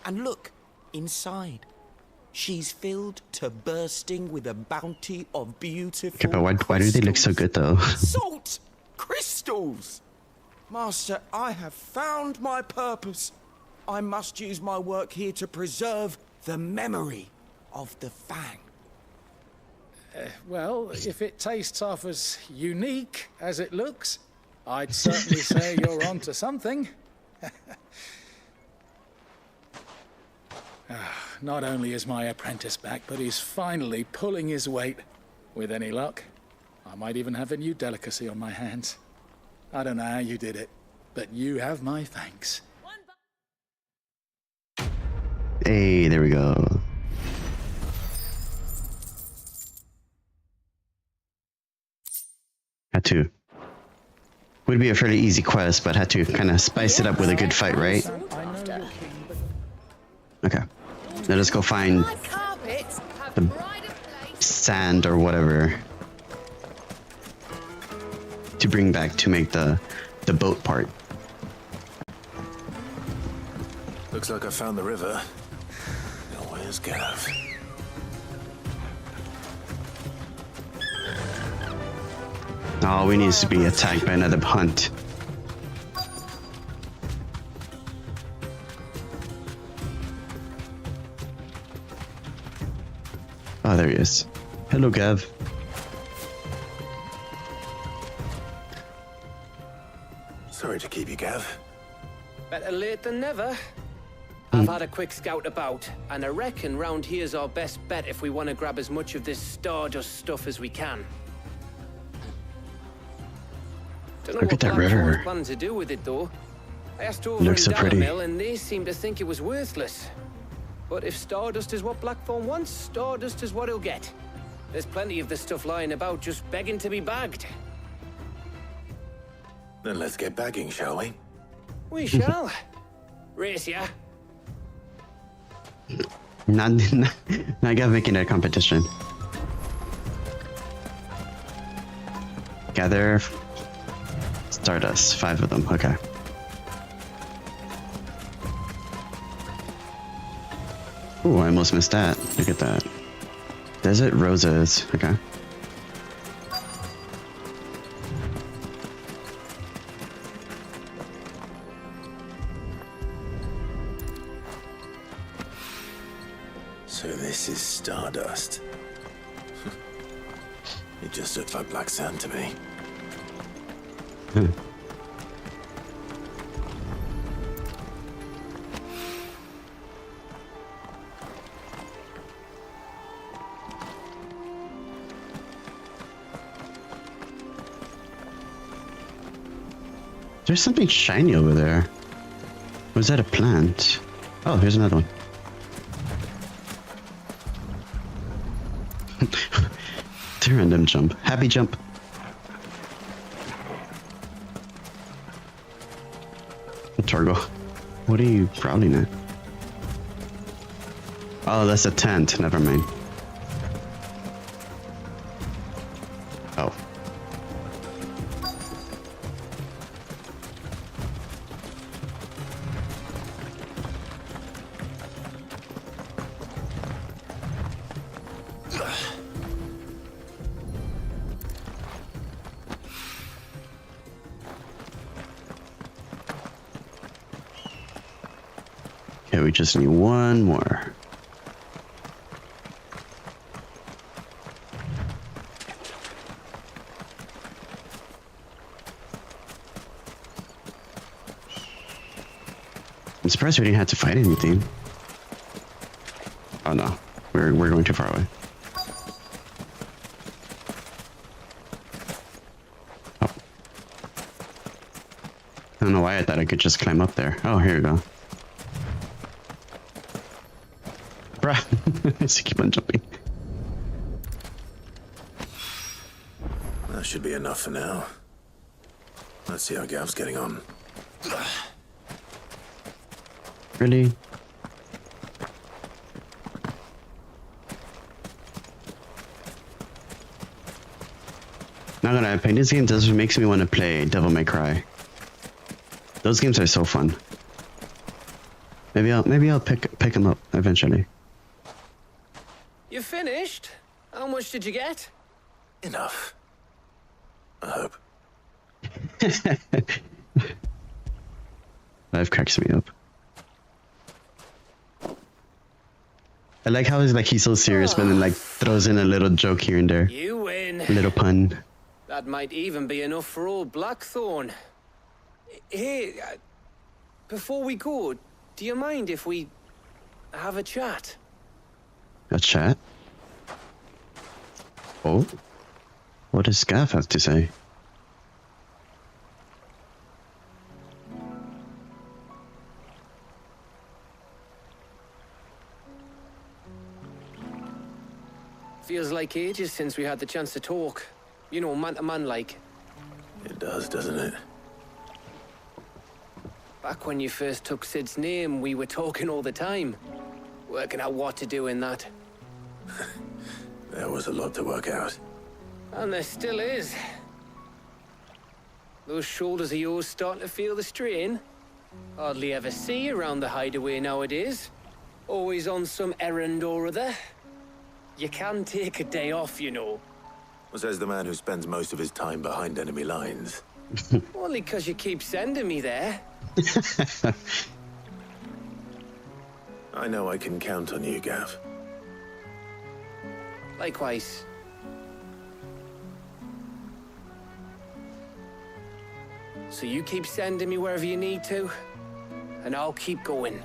And look, inside. She's filled to bursting with a bounty of beautiful Okay, but why do they look so good though? Salt! Crystals! Master, I have found my purpose. I must use my work here to preserve the memory of the Fang. Well, if it tastes half as unique as it looks, I'd certainly say you're onto something. Not only is my apprentice back, but he's finally pulling his weight. With any luck, I might even have a new delicacy on my hands. I don't know how you did it, but you have my thanks. Hey, there we go. Had to. Would be a fairly easy quest, but had to kind of spice it up with a good fight, right? Okay. Let us go find the sand or whatever to bring back to make the boat part. Looks like I found the river. Now where's Gav? Oh, we need to be attacked by another hunt. Oh, there he is. Hello, Gav. Sorry to keep you, Gav. Better late than never. I've had a quick scout about, and I reckon round here's our best bet if we want to grab as much of this Stardust stuff as we can. Don't know Look what at that Blackthorn's river. planning to do with it, though. I asked over Looks in so pretty. Dalamill, and they seem to think it was worthless. But if Stardust is what Blackthorn wants, Stardust is what he'll get. There's plenty of this stuff lying about, just begging to be bagged. Then let's get bagging, shall we? We shall. Race ya. Not gotta making it a competition. Gather Stardust, 5 of them. Okay. Ooh, I almost missed that. Look at that. Desert roses. Okay. So this is Stardust. It just looks like black sand to me. There's something shiny over there. Was that a plant? Oh, here's another one. The random jump. Happy jump. Torgo. What are you prowling at? Oh, that's a tent. Never mind. Oh. Okay, we just need one more. I'm surprised we didn't have to fight anything. Oh no, we're going too far away. Oh. I don't know why I thought I could just climb up there. Oh, here we go. Bruh, I just keep on jumping. That should be enough for now. Let's see how Gav's getting on. Really? Not gonna lie, this game does makes me want to play Devil May Cry. Those games are so fun. Maybe I'll pick them up eventually. You finished? How much did you get? Enough. I hope. Life cracks me up. I like how he's so serious, but then throws in a little joke here and there. You win. A little pun. That might even be enough for old Blackthorn. Hey, before we go, do you mind if we have a chat? A chat? Oh? What does Gav have to say? Feels like ages since we had the chance to talk. You know, man to man like. It does, doesn't it? Back when you first took Sid's name, we were talking all the time. Working out what to do in that. There was a lot to work out. And there still is. Those shoulders of yours starting to feel the strain. Hardly ever see you around the hideaway nowadays. Always on some errand or other. You can take a day off, you know. Says the man who spends most of his time behind enemy lines. Only 'cause you keep sending me there. I know I can count on you, Gav. Likewise. So you keep sending me wherever you need to, and I'll keep going.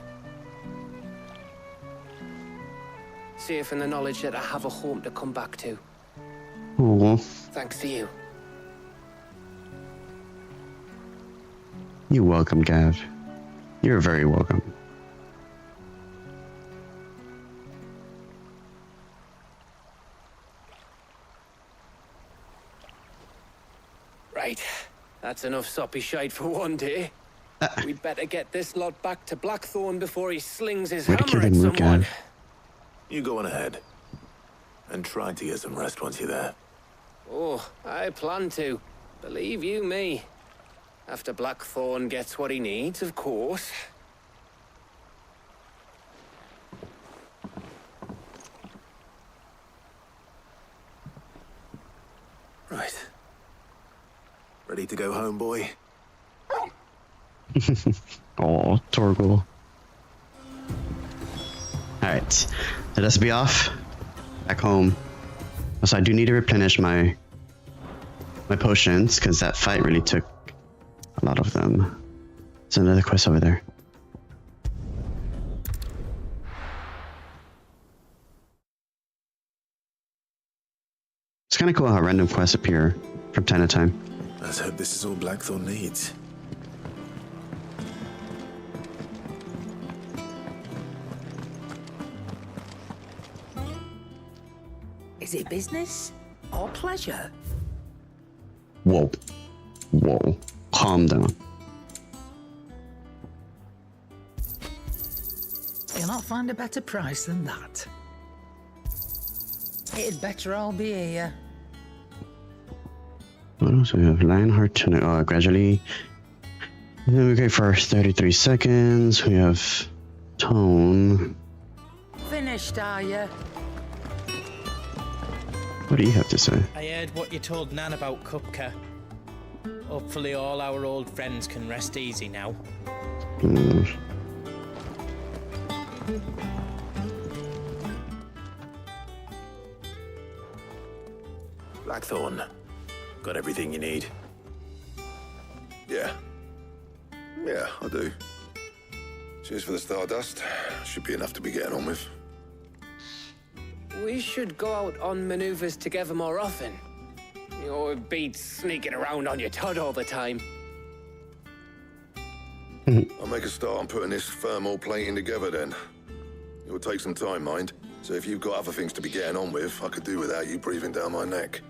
safe in the knowledge that I have a home to come back to. Oh, Thanks to you. you're welcome, Gav. You're very welcome. Right. That's enough soppy shite for one day. We'd better get this lot back to Blackthorn before he slings his Way to kill hammer the at mood, someone. Gav. You go on ahead. And try to get some rest once you're there. Oh, I plan to. Believe you me. After Blackthorn gets what he needs, of course. Right. Ready to go home, boy? Oh, Torgal. Alright, let us be off. Back home. Also, I do need to replenish my potions, because that fight really took a lot of them. There's another quest over there. It's kind of cool how random quests appear from time to time. Let's hope this is all Blackthorn needs. Is it business or pleasure? Whoa. Whoa. Calm down. You'll not find a better price than that. It'd better all be here. What else we have? Lionheart tunic. Oh, gradually. And then we go for 33 seconds. We have tone. Finished, are you? What do you have to say? I heard what you told Nan about Kupka. Hopefully all our old friends can rest easy now. Blackthorn. Got everything you need? Yeah. Yeah, I do. Cheers for the stardust. Should be enough to be getting on with. We should go out on maneuvers together more often. You're beat sneaking around on your Todd all the time. I'll make a start on putting this thermal plating together then. It will take some time, mind. So if you've got other things to be getting on with, I could do without you breathing down my neck.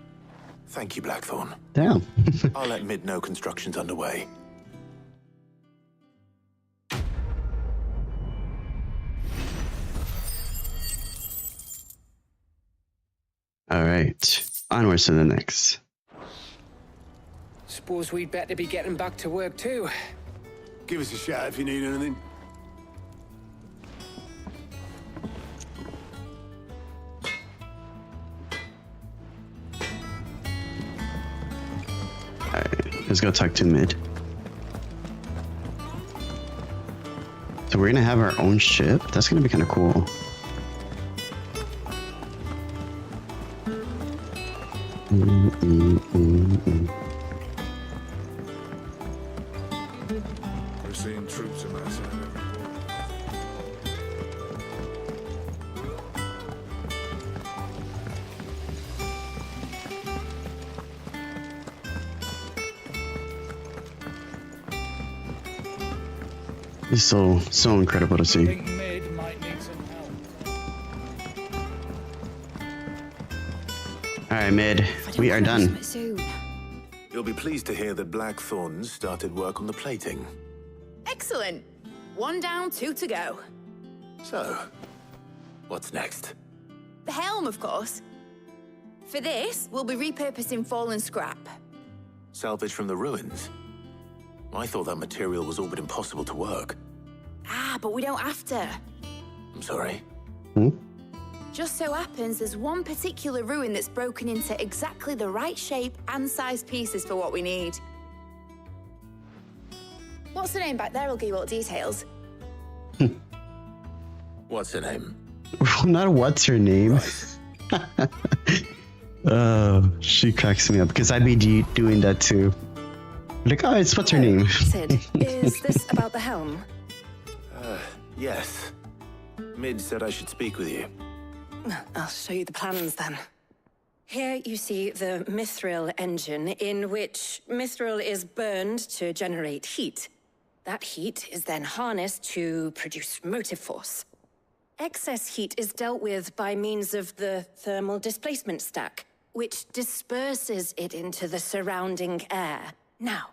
Thank you, Blackthorn. Damn. I'll let Mid know construction's underway. Alright. Onwards to the next. Suppose we'd better be getting back to work too. Give us a shout if you need anything. Alright, let's go talk to Mid. So we're gonna have our own ship? That's gonna be kind of cool. We're seeing troops amassing at every port. It's so incredible to see. Think Mid might need some help. Alright, Mid, we are done. Soon. You'll be pleased to hear that Blackthorn started work on the plating. Excellent. 1 down, 2 to go. So, what's next? The helm, of course. For this, we'll be repurposing fallen scrap. Salvage from the ruins? I thought that material was all but impossible to work. Ah, but we don't have to. I'm sorry. Just so happens there's one particular ruin that's broken into exactly the right shape and size pieces for what we need. What's the name back there? I'll give you all the details. What's her name? Not what's her name. Oh, she cracks me up because I'd be doing that too. Like, oh, it's what's her name? Sid, is this about the helm? Yes. Mid said I should speak with you. I'll show you the plans then. Here you see the mithril engine, in which mithril is burned to generate heat. That heat is then harnessed to produce motive force. Excess heat is dealt with by means of the thermal displacement stack, which disperses it into the surrounding air. Now,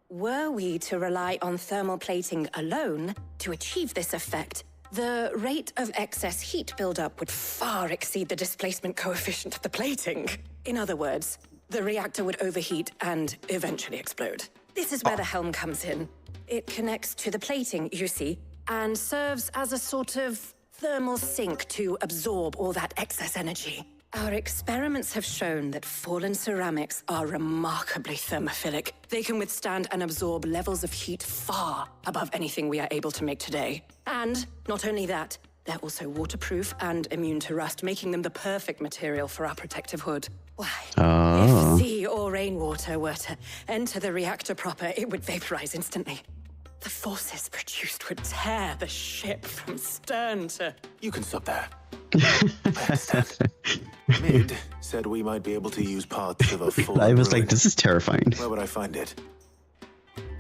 were we to rely on thermal plating alone to achieve this effect, the rate of excess heat buildup would far exceed the displacement coefficient of the plating. In other words, the reactor would overheat and eventually explode. This is where the helm comes in. It connects to the plating, you see, and serves as a sort of thermal sink to absorb all that excess energy. Our experiments have shown that fallen ceramics are remarkably thermophilic. They can withstand and absorb levels of heat far above anything we are able to make today. And not only that, they're also waterproof and immune to rust, making them the perfect material for our protective hood. Why, if sea or rainwater were to enter the reactor proper, it would vaporize instantly. The forces produced would tear the ship from stern to... You can stop there. I understand. Mid said we might be able to use parts of a full. I was like, this is terrifying. Where would I find it?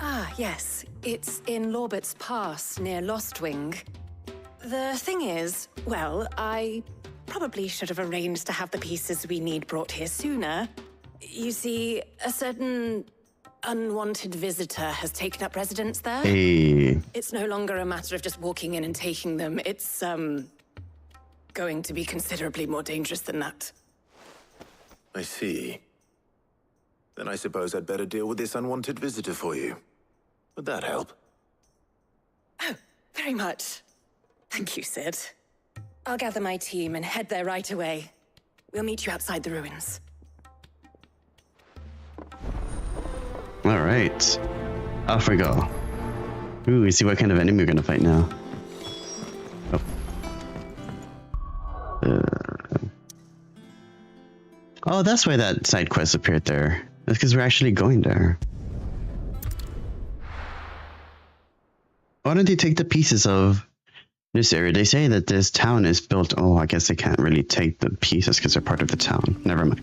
Ah, yes. It's in Lorbert's Pass, near Lostwing. The thing is, well, I probably should have arranged to have the pieces we need brought here sooner. You see, a certain unwanted visitor has taken up residence there. Hey. It's no longer a matter of just walking in and taking them. It's, going to be considerably more dangerous than that. I see. Then I suppose I'd better deal with this unwanted visitor for you. Would that help? Oh, very much. Thank you, Sid. I'll gather my team and head there right away. We'll meet you outside the ruins. All right. Off we go. Ooh, we see what kind of enemy we're gonna fight now. Oh, that's why that side quest appeared there. That's because we're actually going there. Why don't they take the pieces of this area? They say that this town is built... Oh, I guess they can't really take the pieces because they're part of the town. Never mind.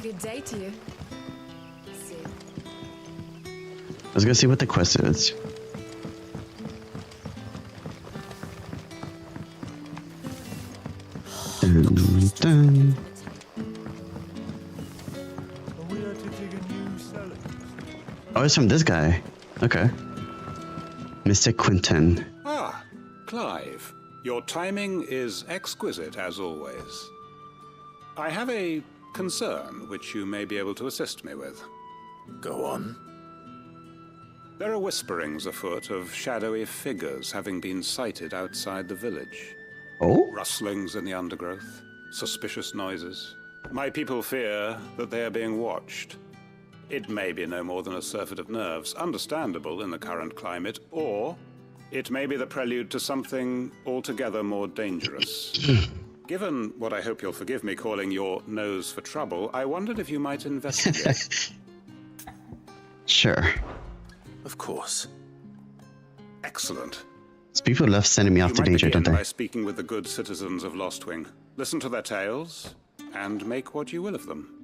Good day to you. Let's go see what the quest is. Dun, dun. Oh, it's from this guy. Okay. Mr. Quinton. Ah, Clive. Your timing is exquisite, as always. I have a concern which you may be able to assist me with. Go on. There are whisperings afoot of shadowy figures having been sighted outside the village. Oh? Rustlings in the undergrowth, suspicious noises. My people fear that they are being watched. It may be no more than a surfeit of nerves, understandable in the current climate, or it may be the prelude to something altogether more dangerous. Given what I hope you'll forgive me calling your nose for trouble, I wondered if you might investigate. Sure. Of course. Excellent. These people love sending me off to danger, don't they? By speaking with the good citizens of Lostwing. Listen to their tales, and make what you will of them.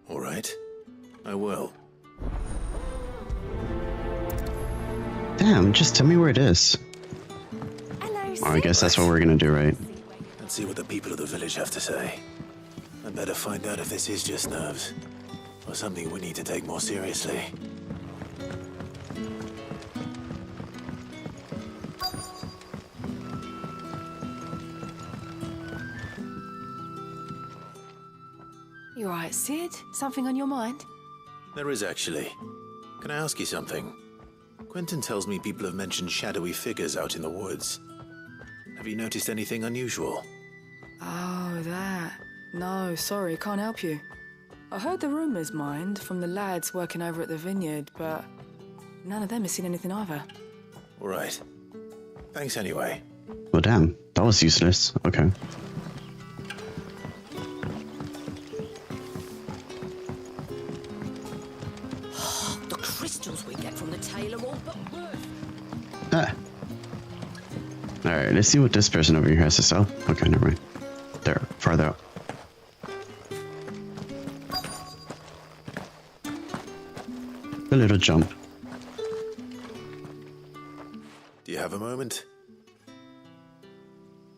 All right. I will. Damn, just tell me where it is. Hello, Oh, I guess that's what we're gonna do, right? Let's see what the people of the village have to say. I better find out if this is just nerves, or something we need to take more seriously. You alright, Sid? Something on your mind? There is actually. Can I ask you something? Quentin tells me people have mentioned shadowy figures out in the woods. Have you noticed anything unusual? Oh, that. No, sorry, can't help you. I heard the rumours, mind, from the lads working over at the vineyard, but none of them has seen anything either. All right. Thanks anyway. Well, damn. That was useless. Okay. The crystals we get from the tail are all but worth. Ah. All right, let's see what this person over here has to sell. Okay, never mind. They're farther up. A little jump. Do you have a moment?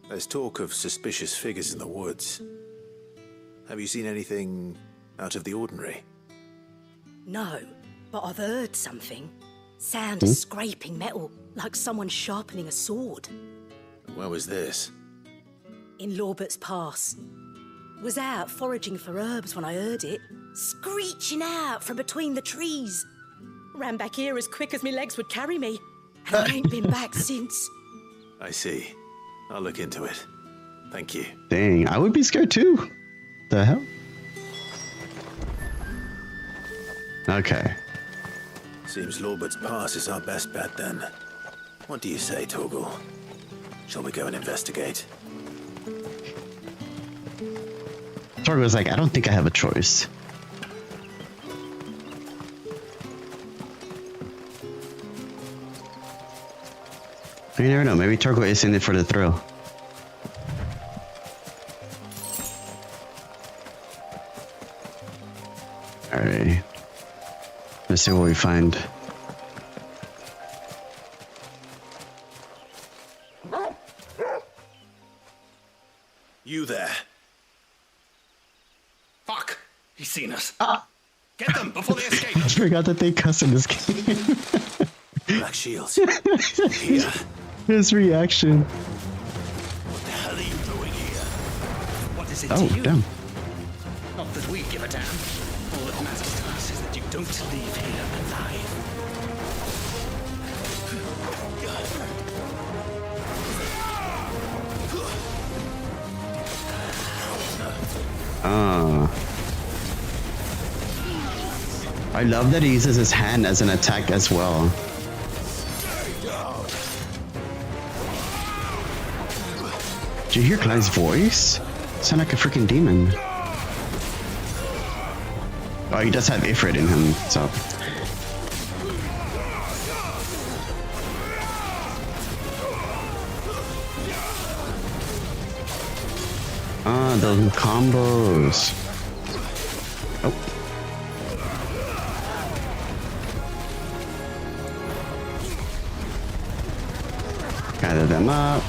There's talk of suspicious figures in the woods. Have you seen anything out of the ordinary? No, but I've heard something. Sound of scraping metal, like someone sharpening a sword. Where was this? In Lorbert's Pass. Was out foraging for herbs when I heard it, screeching out from between the trees. Ran back here as quick as my legs would carry me, and I ain't been back since. I see. I'll look into it. Thank you. Dang, I would be scared too. The hell? Okay. Seems Lorbert's Pass is our best bet then. What do you say, Torgal? Shall we go and investigate? Torgo was like, I don't think I have a choice. You never know. Maybe Torgo is in it for the thrill. Alright. Let's see what we find. You there. Fuck! He's seen us. Get them before they escape. I forgot that they cuss in this game. Black Shields. Here. His reaction. What the hell are you doing here? What is it Oh, to you? damn. Not that we give a damn. All that matters to us is that you don't leave here alive. I love that he uses his hand as an attack as well. Did you hear Clyde's voice? Sound like a freaking demon. Oh, he does have Ifrit in him, so. Ah, those combos. Oh. Gather them up.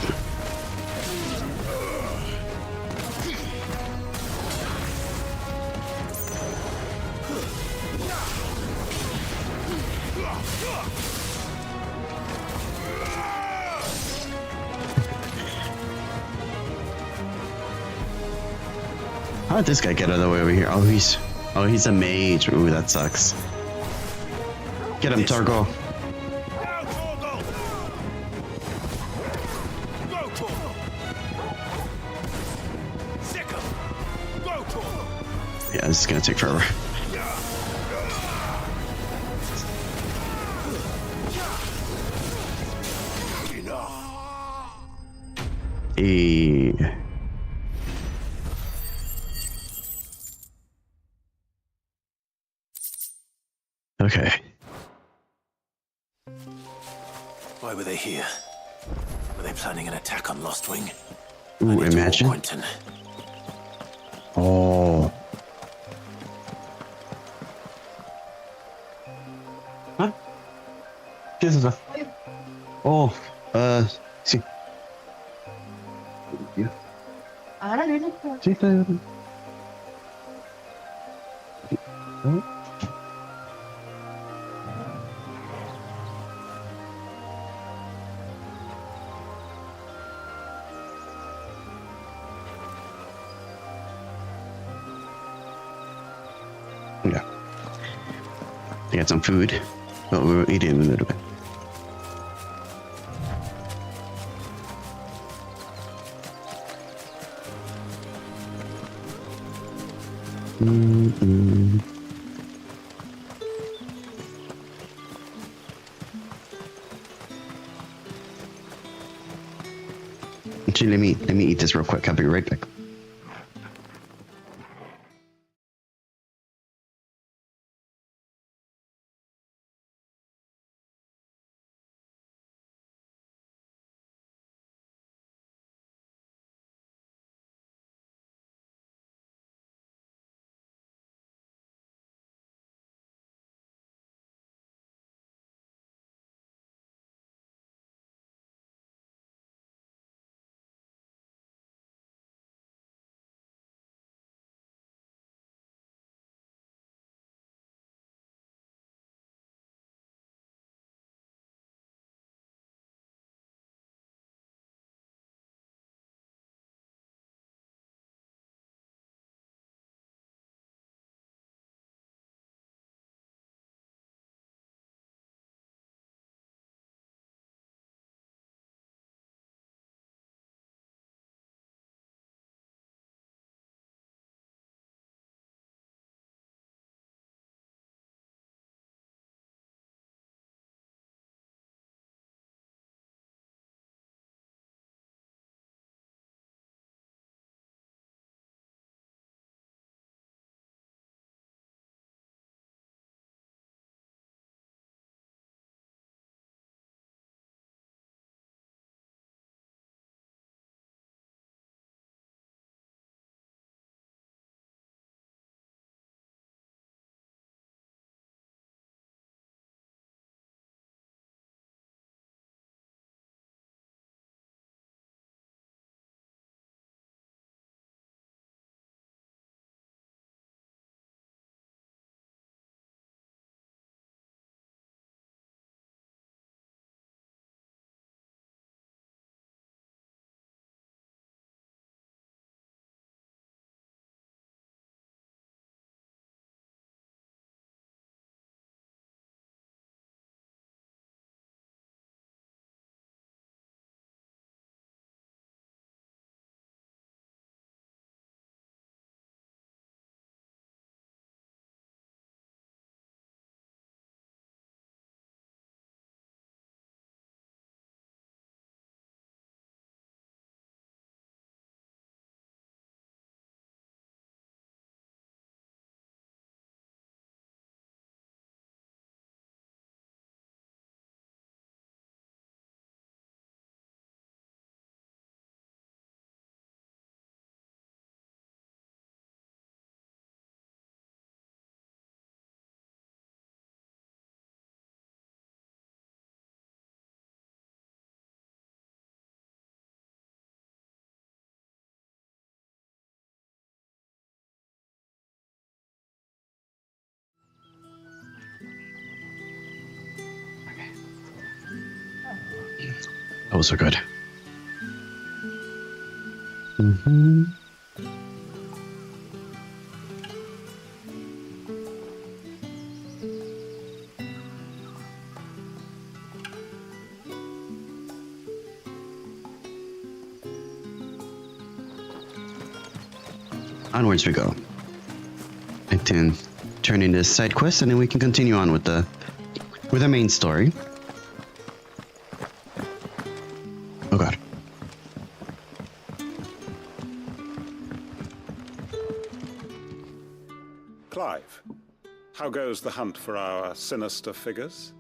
How did this guy get out of the way over here? Oh, he's a mage. Ooh, that sucks. Get him, Torgo. Yeah, this is gonna take forever. Hey. Okay. Why were they here? Were they planning an attack on Lostwing? Ooh, imagine. Oh. Huh? Jesus. Oh, sí. Sí, está bien. Yeah. I got some food, but we'll eat it in a little bit. Actually, let me eat this real quick. I'll be right back. Oh, so good. Mm-hmm. Onwards we go. And then turn in this side quest, and then we can continue on with the main story. Oh god. Clive, how goes the hunt for our sinister figures?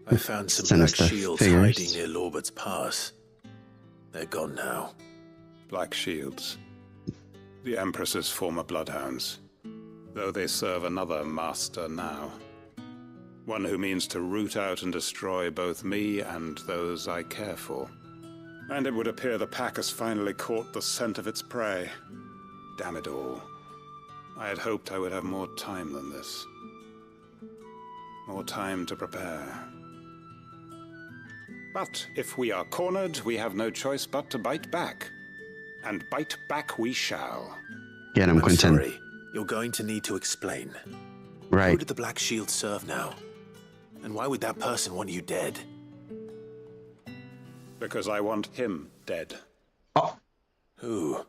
I found some Sinister black shields figures. hiding near Lorbert's Pass. They're gone now. Black Shields. The Empress's former bloodhounds. Though they serve another master now. One who means to root out and destroy both me and those I care for. And it would appear the pack has finally caught the scent of its prey. Damn it all. I had hoped I would have more time than this. More time to prepare. But if we are cornered, we have no choice but to bite back. And bite back we shall. Get him, I'm Quentin. sorry. You're going to need to explain. Who Right. did the Black Shield serve now? And why would that person want you dead? Because I want him dead. Oh. Who?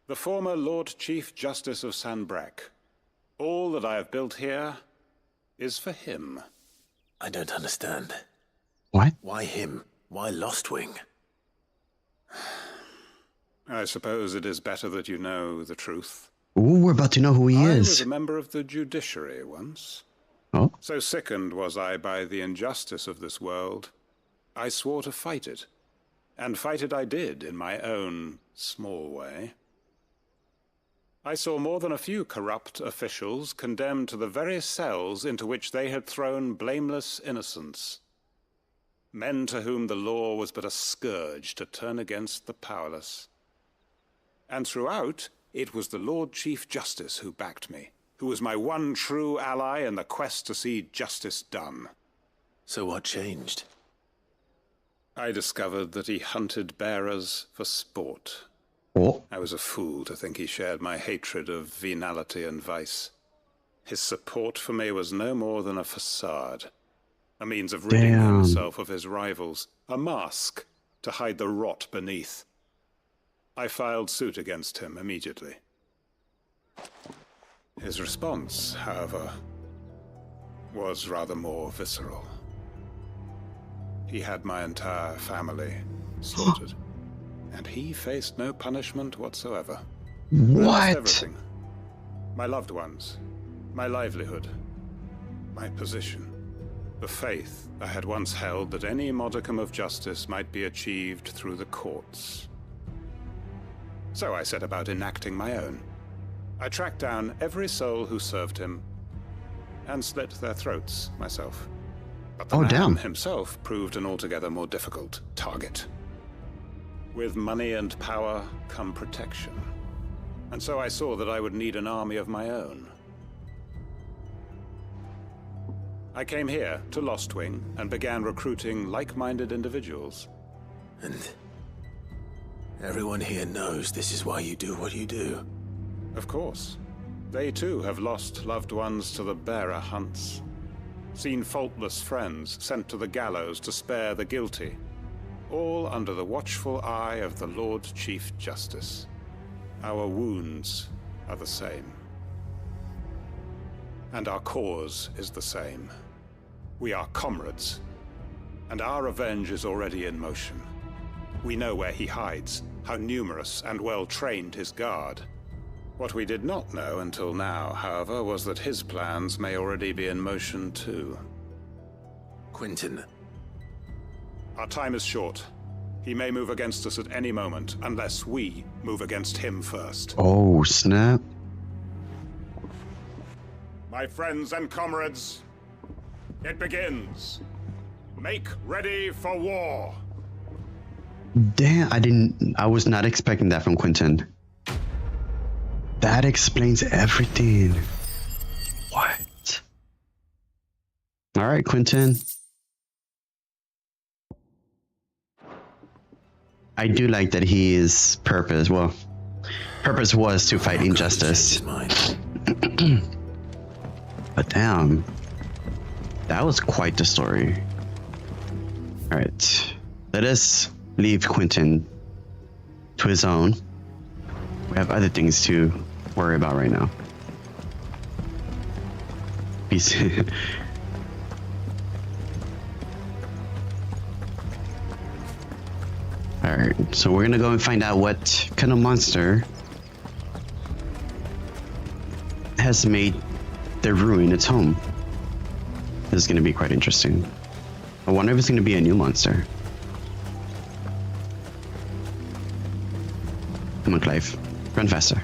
The former Lord Chief Justice of Sanbreque. All that I have built here is for him. I don't understand. What? Why him? Why Lostwing? I suppose it is better that you know the truth. Ooh, we're about to know who he I was is. a member of the judiciary once. Oh. So sickened was I by the injustice of this world, I swore to fight it. And fight it I did in my own small way. I saw more than a few corrupt officials condemned to the very cells into which they had thrown blameless innocents. Men to whom the law was but a scourge to turn against the powerless. And throughout, it was the Lord Chief Justice who backed me, who was my one true ally in the quest to see justice done. So what changed? I discovered that he hunted bearers for sport. Oh. I was a fool to think he shared my hatred of venality and vice. His support for me was no more than a facade. A means of ridding himself of his rivals. A mask to hide the rot beneath. I filed suit against him immediately. His response, however, was rather more visceral. He had my entire family slaughtered. And he faced no punishment whatsoever. What? I lost everything. My loved ones. My livelihood. My position. The faith I had once held that any modicum of justice might be achieved through the courts. So I set about enacting my own. I tracked down every soul who served him, and slit their throats myself. But the man himself proved an altogether more difficult target. With money and power come protection. And so I saw that I would need an army of my own. I came here to Lostwing and began recruiting like-minded individuals. And everyone here knows this is why you do what you do. Of course. They too have lost loved ones to the bearer hunts. Seen faultless friends sent to the gallows to spare the guilty. All under the watchful eye of the Lord Chief Justice. Our wounds are the same. And our cause is the same. We are comrades, and our revenge is already in motion. We know where he hides, how numerous and well-trained his guard. What we did not know until now, however, was that his plans may already be in motion too. Quentin. Our time is short. He may move against us at any moment, unless we move against him first. Oh, snap. My friends and comrades, it begins. Make ready for war. Damn, I was not expecting that from Quentin. That explains everything. What? All right, Quentin. I do like that his purpose, well, purpose was to fight injustice. But damn, that was quite the story. All right, let us leave Quentin to his own. We have other things to worry about right now. Peace. Alright, so we're gonna go and find out what kind of monster has made the ruin its home. This is gonna be quite interesting. I wonder if it's gonna be a new monster. Come on, Clive. Run faster.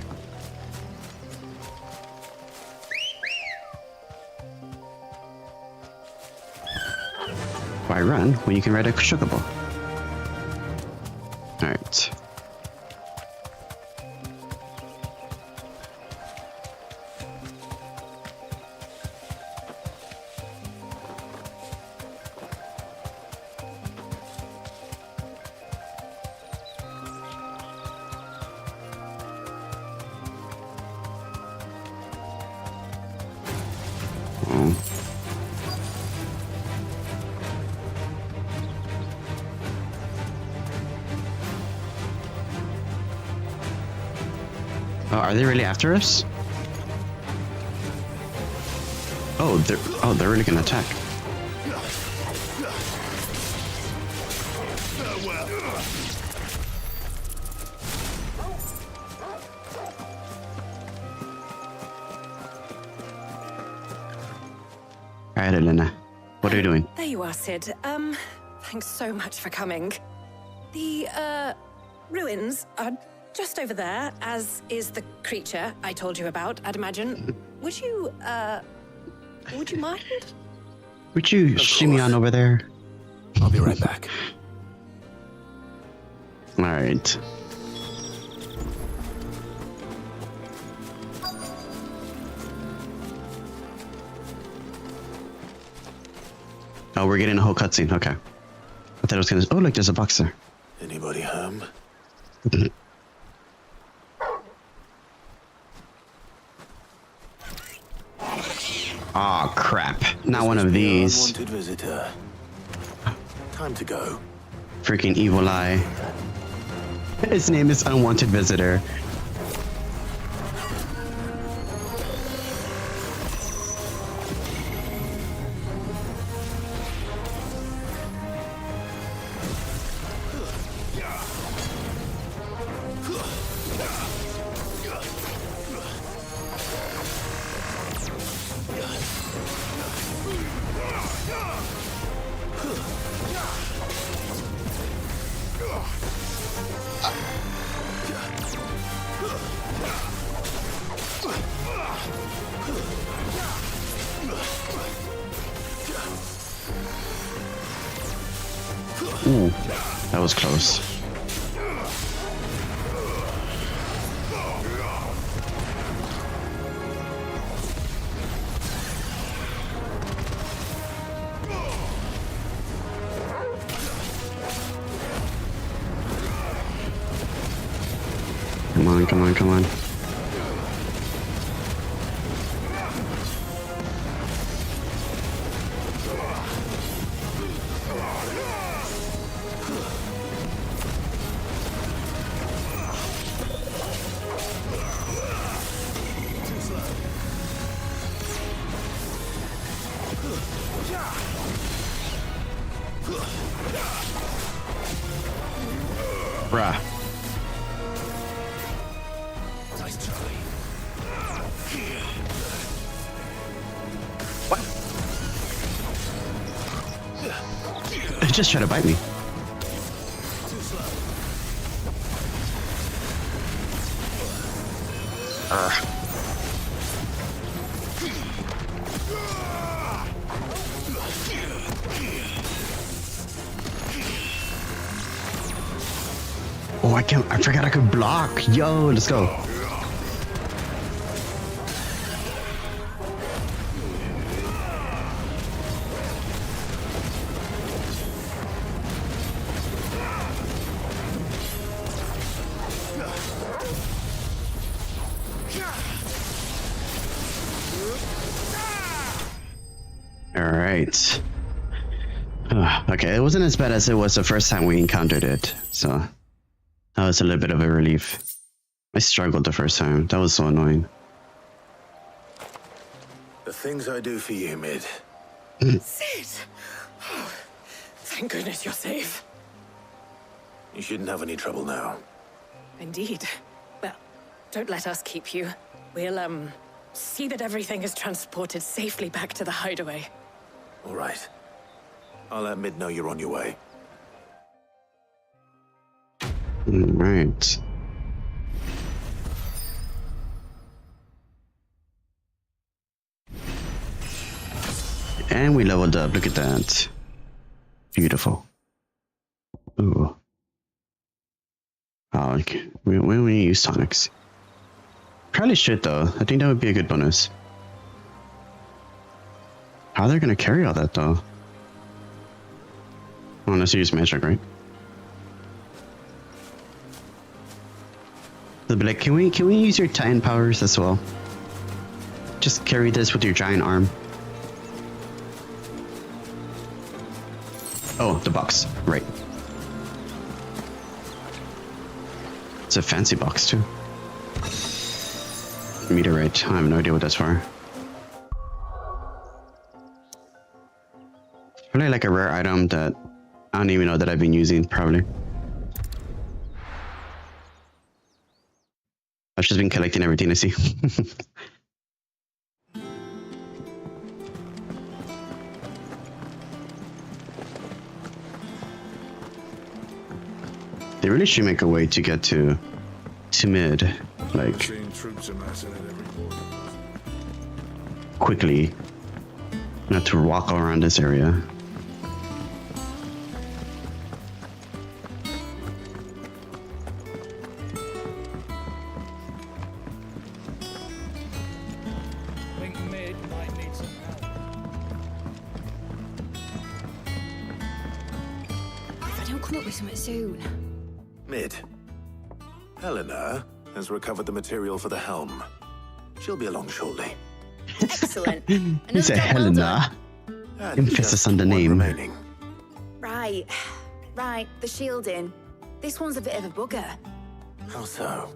Why run when you can ride a chocobo? Alright. Oh, are they really after us? Oh, they're really gonna attack. Alright, Elena. What are you doing? There you are, Sid. Thanks so much for coming. The, ruins are just over there, as is the creature I told you about, I'd imagine. Would you mind? Would you shimmy on over there? I'll be right back. Alright. Oh, we're getting a whole cutscene. Okay. I thought it was gonna. Oh, look, there's a box there. Anybody home? Oh crap! Not one of these. Unwanted visitor. Time to go. Freaking evil eye. His name is Unwanted Visitor. Ooh, that was close. Come on, come on, come on. Bruh. What? It just tried to bite me. Oh, I forgot I could block. Yo, let's go. Alright. Okay, it wasn't as bad as it was the first time we encountered it, so that was a little bit of a relief. I struggled the first time. That was so annoying. The things I do for you, Mid. Sid! Oh, thank goodness you're safe. You shouldn't have any trouble now. Indeed. Well, don't let us keep you. We'll, see that everything is transported safely back to the hideaway. All right. I'll let Mid know you're on your way. Alright. And we leveled up. Look at that. Beautiful. Ooh. Oh, okay. We use tonics. Probably should though. I think that would be a good bonus. How they're gonna carry all that though? Unless you use magic, right? They'll be like, can we use your Titan powers as well? Just carry this with your giant arm. Oh, the box. Right. It's a fancy box too. Meteorite. I have no idea what that's for. Probably like a rare item that I don't even know that I've been using, probably. I've just been collecting everything I see. They really should make a way to get to mid, like quickly. Not to walk around this area. I think Mid might need some help. If I don't come up with something soon. Mid. Helena has recovered the material for the helm. She'll be along shortly. Excellent. You say Helena. Emphasis on the name. Remaining. Right. The shielding. This one's a bit of a bugger. How so?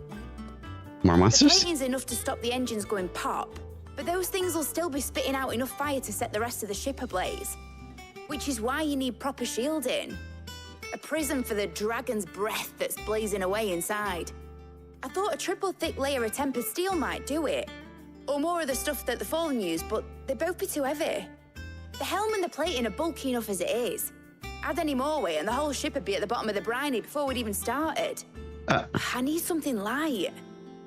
More The monsters? plating's enough to stop the engines going pop, but those things will still be spitting out enough fire to set the rest of the ship ablaze. Which is why you need proper shielding. A prison for the dragon's breath that's blazing away inside. I thought a triple thick layer of tempered steel might do it. Or more of the stuff that the Fallen use, but they'd both be too heavy. The helm and the plating are bulky enough as it is. Add any more weight and the whole ship would be at the bottom of the briny before we'd even started. I need something light.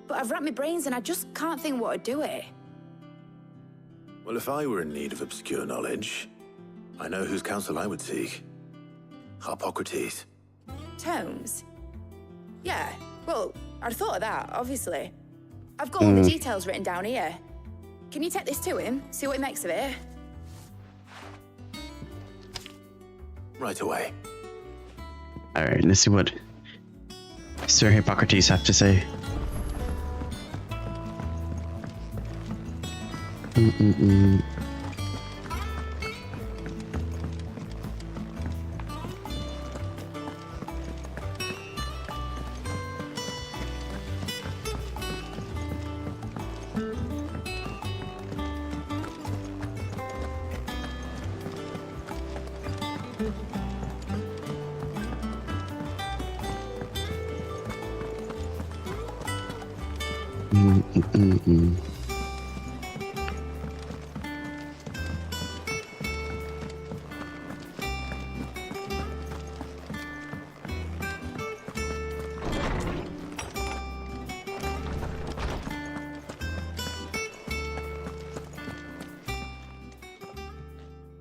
But I've racked my brains and I just can't think what would do it. Well, if I were in need of obscure knowledge, I know whose counsel I would seek. Harpocrates. Tomes? Yeah, well, I'd thought of that, obviously. I've got all the details written down here. Can you take this to him, see what he makes of it? Right away. Alright, let's see what Sir Hippocrates have to say.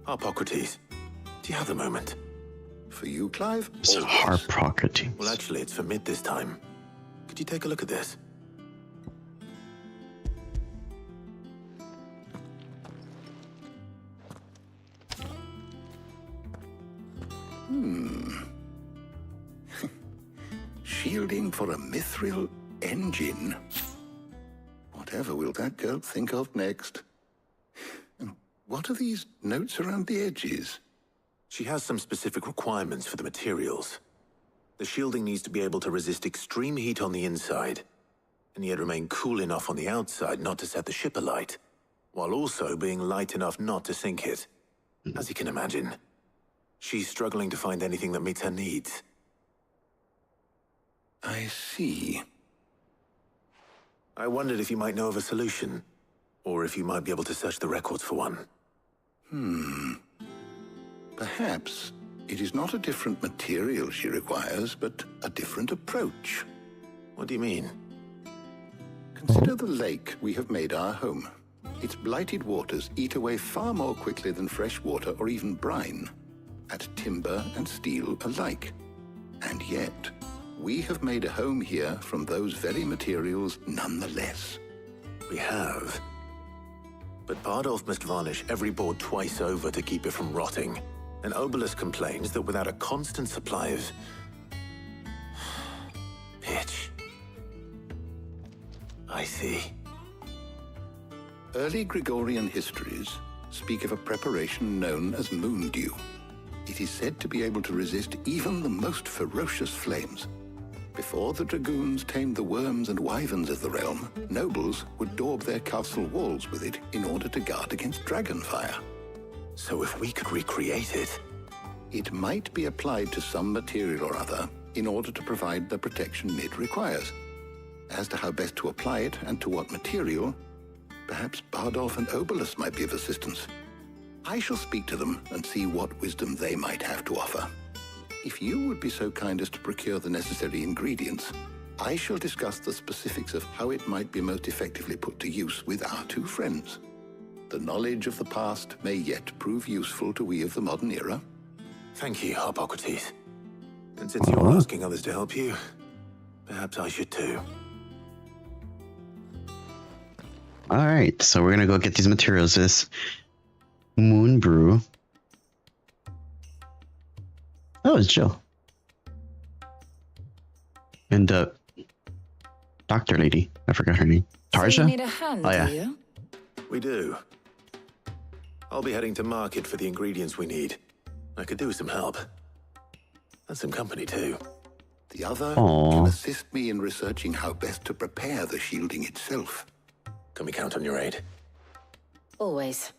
Harpocrates, do you have a moment? For you, Clive? It's Harpocrates. Well, actually, it's for Mid this time. Could you take a look at this? Shielding for a mithril engine. Whatever will that girl think of next? And what are these notes around the edges? She has some specific requirements for the materials. The shielding needs to be able to resist extreme heat on the inside, and yet remain cool enough on the outside not to set the ship alight, while also being light enough not to sink it. As you can imagine, she's struggling to find anything that meets her needs. I see. I wondered if you might know of a solution, or if you might be able to search the records for one. Perhaps it is not a different material she requires, but a different approach. What do you mean? Consider the lake we have made our home. Its blighted waters eat away far more quickly than fresh water or even brine, at timber and steel alike. And yet, we have made a home here from those very materials nonetheless. We have. But Bardolph must varnish every board twice over to keep it from rotting. And Obelus complains that without a constant supply of pitch. I see. Early Gregorian histories speak of a preparation known as moon dew. It is said to be able to resist even the most ferocious flames. Before the dragoons tamed the worms and wyverns of the realm, nobles would daub their castle walls with it in order to guard against dragonfire. So if we could recreate it... It might be applied to some material or other in order to provide the protection Mid requires. As to how best to apply it and to what material, perhaps Bardolph and Obelus might be of assistance. I shall speak to them and see what wisdom they might have to offer. If you would be so kind as to procure the necessary ingredients, I shall discuss the specifics of how it might be most effectively put to use with our two friends. The knowledge of the past may yet prove useful to we of the modern era. Thank you, Hippocrates. And since you're asking others to help you, perhaps I should too. Alright, so we're gonna go get these materials. This moon brew. Oh, it's Jill. And doctor lady. I forgot her name. Tarja? So you need a hand, oh, yeah. do you? We do. I'll be heading to market for the ingredients we need. I could do with some help. And some company too. The other can assist me in researching how best to prepare the shielding itself. Can we count on your aid? Always.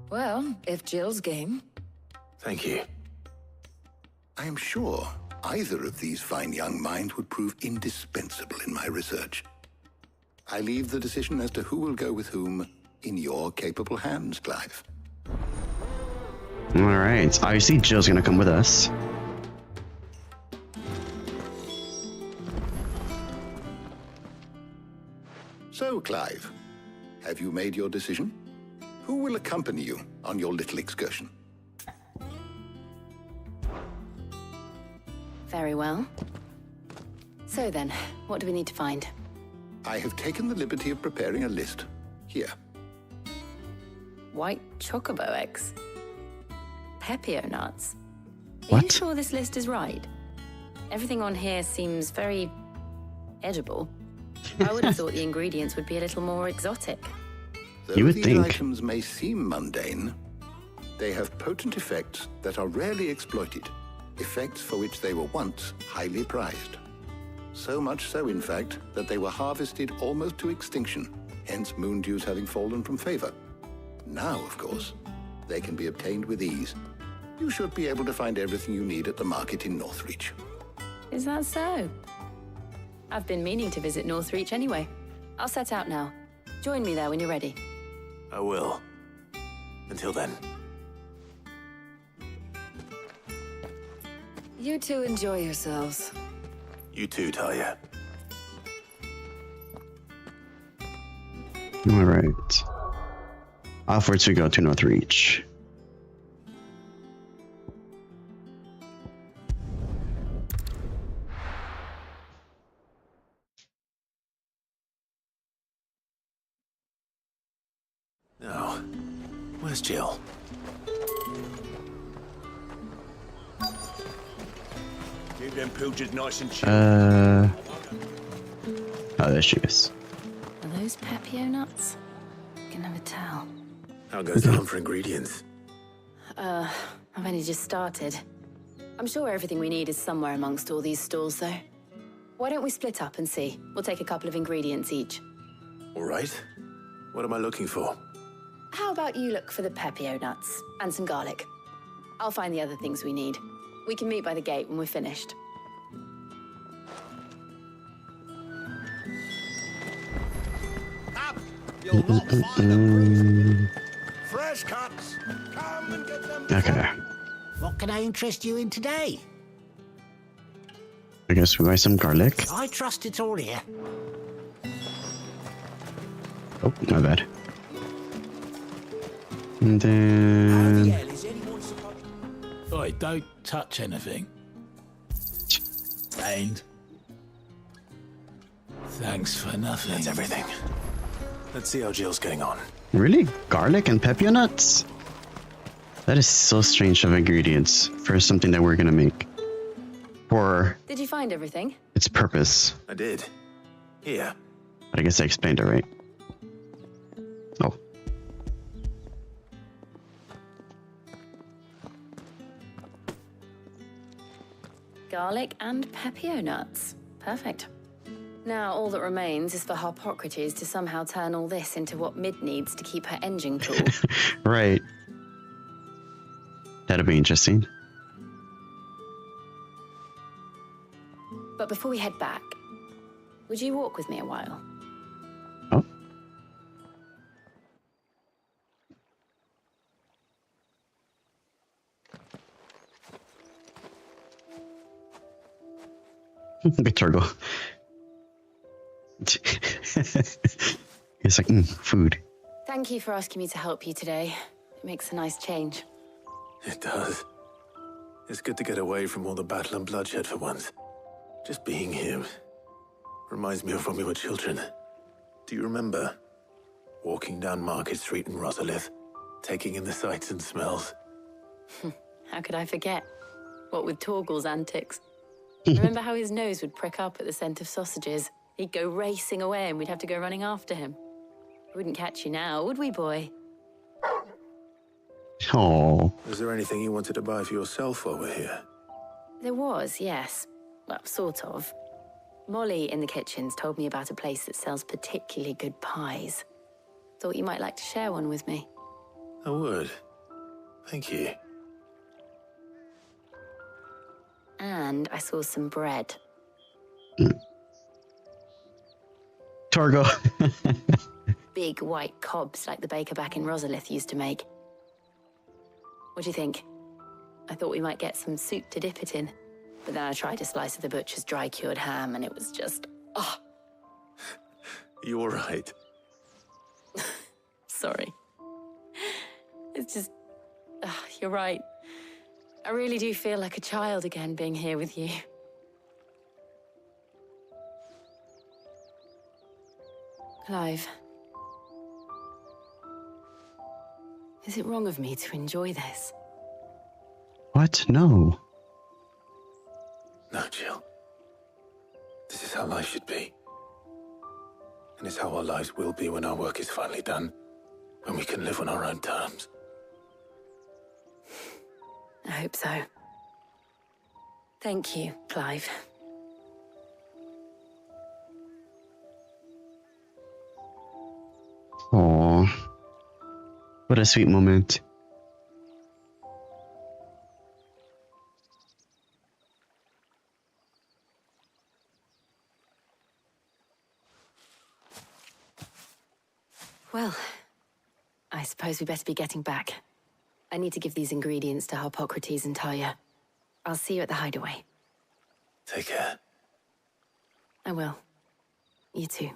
Well, if Jill's game. Thank you. I am sure either of these fine young minds would prove indispensable in my research. I leave the decision as to who will go with whom in your capable hands, Clive. Alright, obviously Jill's gonna come with us. So, Clive, have you made your decision? Who will accompany you on your little excursion? Very well. So then, what do we need to find? I have taken the liberty of preparing a list. Here. White chocobo eggs. Pepio nuts. Are What? you sure this list is right? Everything on here seems very edible. I would have thought the ingredients would be a little more exotic. Though You would these think. items may seem mundane, they have potent effects that are rarely exploited, effects for which they were once highly prized. So much so, in fact, that they were harvested almost to extinction, hence moon dews having fallen from favor. Now, of course, they can be obtained with ease. You should be able to find everything you need at the market in Northreach. Is that so? I've been meaning to visit Northreach anyway. I'll set out now. Join me there when you're ready. I will. Until then. You two enjoy yourselves. You too, Talia. Alright. Offwards we go to Northreach. Now, where's Jill? Keep them pilgers nice and chill. Oh, there she is. Are those Pepio nuts? I can never tell. How goes the hunt for ingredients? I've only just started. I'm sure everything we need is somewhere amongst all these stalls, though. Why don't we split up and see? We'll take a couple of ingredients each. All right. What am I looking for? How about you look for the pepio nuts and some garlic? I'll find the other things we need. We can meet by the gate when we're finished. You'll not find a bruise. Fresh cuts. Come and get them. Okay. What can I interest you in today? I guess we buy some garlic. I trust it's all here. Oh, my bad. And then... Oi, don't touch anything. And thanks for nothing. That's everything. Let's see how Jill's getting on. Really? Garlic and pepio nuts? That is so strange of ingredients for something that we're gonna make. For Did you find everything? its purpose. I did. Here. But I guess I explained it right. Oh. Garlic and pepio nuts. Perfect. Now, all that remains is for Harpocrates to somehow turn all this into what Mid needs to keep her engine cool. Right. That'll be interesting. But before we head back, would you walk with me a while? Oh. Big turtle. It's like, food. Thank you for asking me to help you today. It makes a nice change. It does. It's good to get away from all the battle and bloodshed for once. Just being here reminds me of when we were children. Do you remember? Walking down Market Street in Rosalith, taking in the sights and smells. How could I forget? What with Torgal's antics. Remember how his nose would prick up at the scent of sausages? He'd go racing away and we'd have to go running after him. We wouldn't catch you now, would we, boy? Oh. Was there anything you wanted to buy for yourself while we're here? There was, yes. Well, sort of. Molly in the kitchens told me about a place that sells particularly good pies. Thought you might like to share one with me. I would. Thank you. And I saw some bread. Torgo. Big white cobs like the baker back in Rosalith used to make. What do you think? I thought we might get some soup to dip it in. But then I tried a slice of the butcher's dry-cured ham and it was just... oh, You all right? sorry. It's just... you're right. I really do feel like a child again being here with you. Clive. Is it wrong of me to enjoy this? What? No. No, Jill. This is how life should be. And it's how our lives will be when our work is finally done. When we can live on our own terms. I hope so. Thank you, Clive. Aww. What a sweet moment. Well, I suppose we better be getting back. I need to give these ingredients to Harpocrates and Talia. I'll see you at the hideaway. Take care. I will. You too.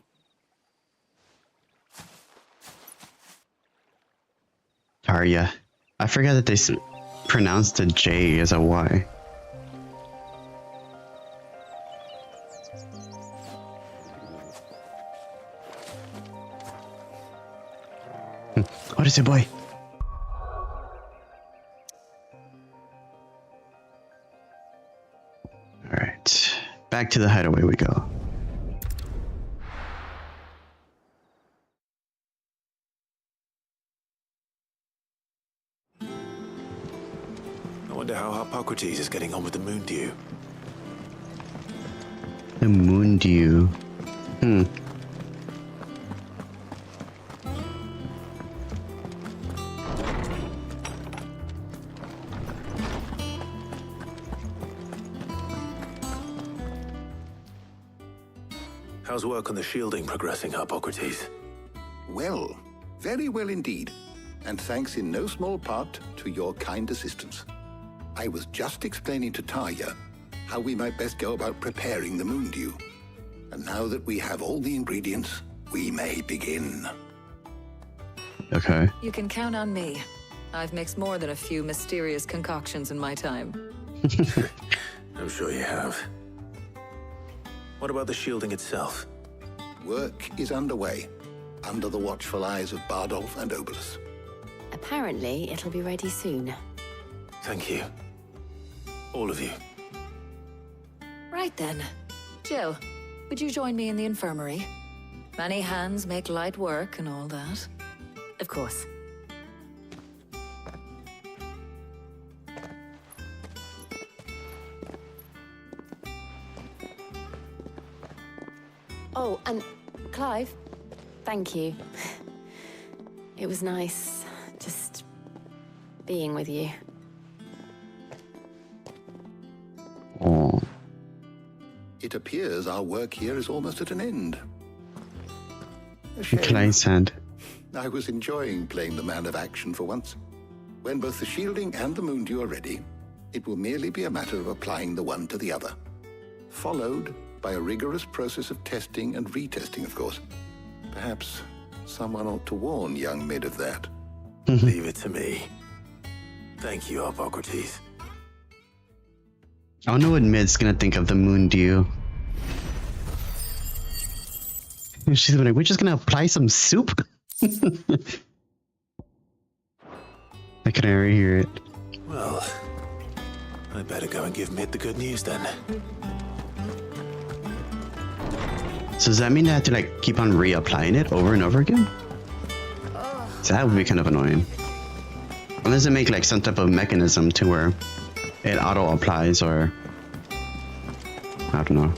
Talia. I forgot that they pronounced the J as a Y. What is it, boy? Alright. Back to the hideaway we go. wonder how Hippocrates is getting on with the moon dew. The moon dew. How's work on the shielding progressing, Hippocrates? Well, very well indeed. And thanks in no small part to your kind assistance. I was just explaining to Tarja how we might best go about preparing the moon dew. And now that we have all the ingredients, we may begin. Okay. You can count on me. I've mixed more than a few mysterious concoctions in my time. I'm sure you have. What about the shielding itself? Work is underway, under the watchful eyes of Bardolph and Obolus. Apparently, it'll be ready soon. Thank you. All of you. Right then. Jill, would you join me in the infirmary? Many hands make light work and all that. Of course. Oh, and Clive, thank you. It was nice just being with you. Oh. It appears our work here is almost at an end. A shame. Clive's hand. I was enjoying playing the man of action for once. When both the shielding and the moon dew are ready, it will merely be a matter of applying the one to the other. Followed by a rigorous process of testing and retesting, of course. Perhaps someone ought to warn young Mid of that. Leave it to me. Thank you, Hippocrates. I wonder what Mid's gonna think of the moon dew. She's gonna be like, we're just gonna apply some soup? I can already hear it. Well, I better go and give Mid the good news then. So does that mean I have to like keep on reapplying it over and over again? So that would be kind of annoying. Unless they make like some type of mechanism to where it auto applies, or I don't know.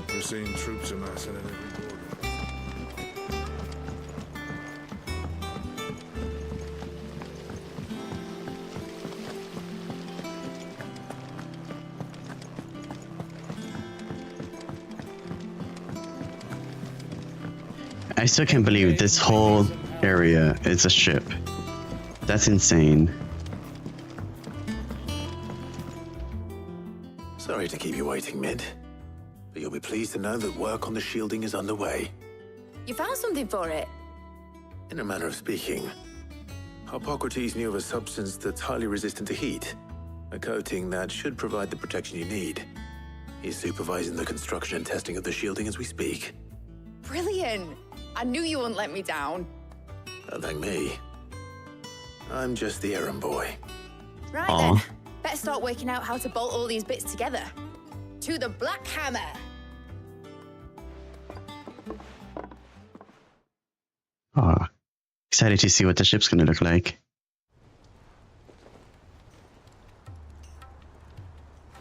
We're seeing troops amassing at every border. I still can't believe this whole area is a ship. That's insane. Sorry to keep you waiting, Mid. But you'll be pleased to know that work on the shielding is underway. You found something for it? In a manner of speaking, Hippocrates knew of a substance that's highly resistant to heat. A coating that should provide the protection you need. He's supervising the construction and testing of the shielding as we speak. Brilliant! I knew you wouldn't let me down. Don't thank me. I'm just the errand boy. Right Aw. then, better start working out how to bolt all these bits together. To the Black Hammer! Ah, excited to see what the ship's gonna look like.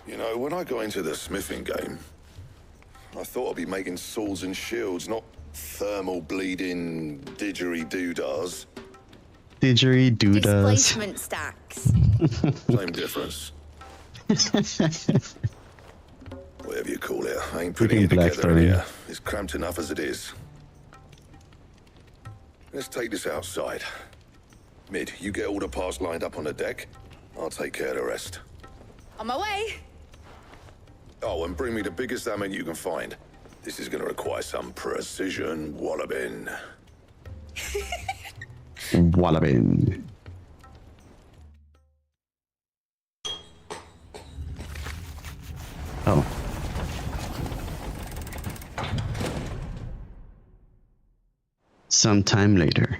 You know, when I got into the smithing game, I thought I'd be making swords and shields, not thermal bleeding didgeridoo-dahs. Didgeridoo-dahs. Displacement stacks. Same difference. Whatever you call it, I ain't putting it together in Blackthorn. here. It's cramped enough as it is. Let's take this outside. Mid, you get all the parts lined up on the deck. I'll take care of the rest. On my way. Oh, and bring me the biggest hammer you can find. This is gonna require some precision walloping. Wallabin. Oh. Sometime later.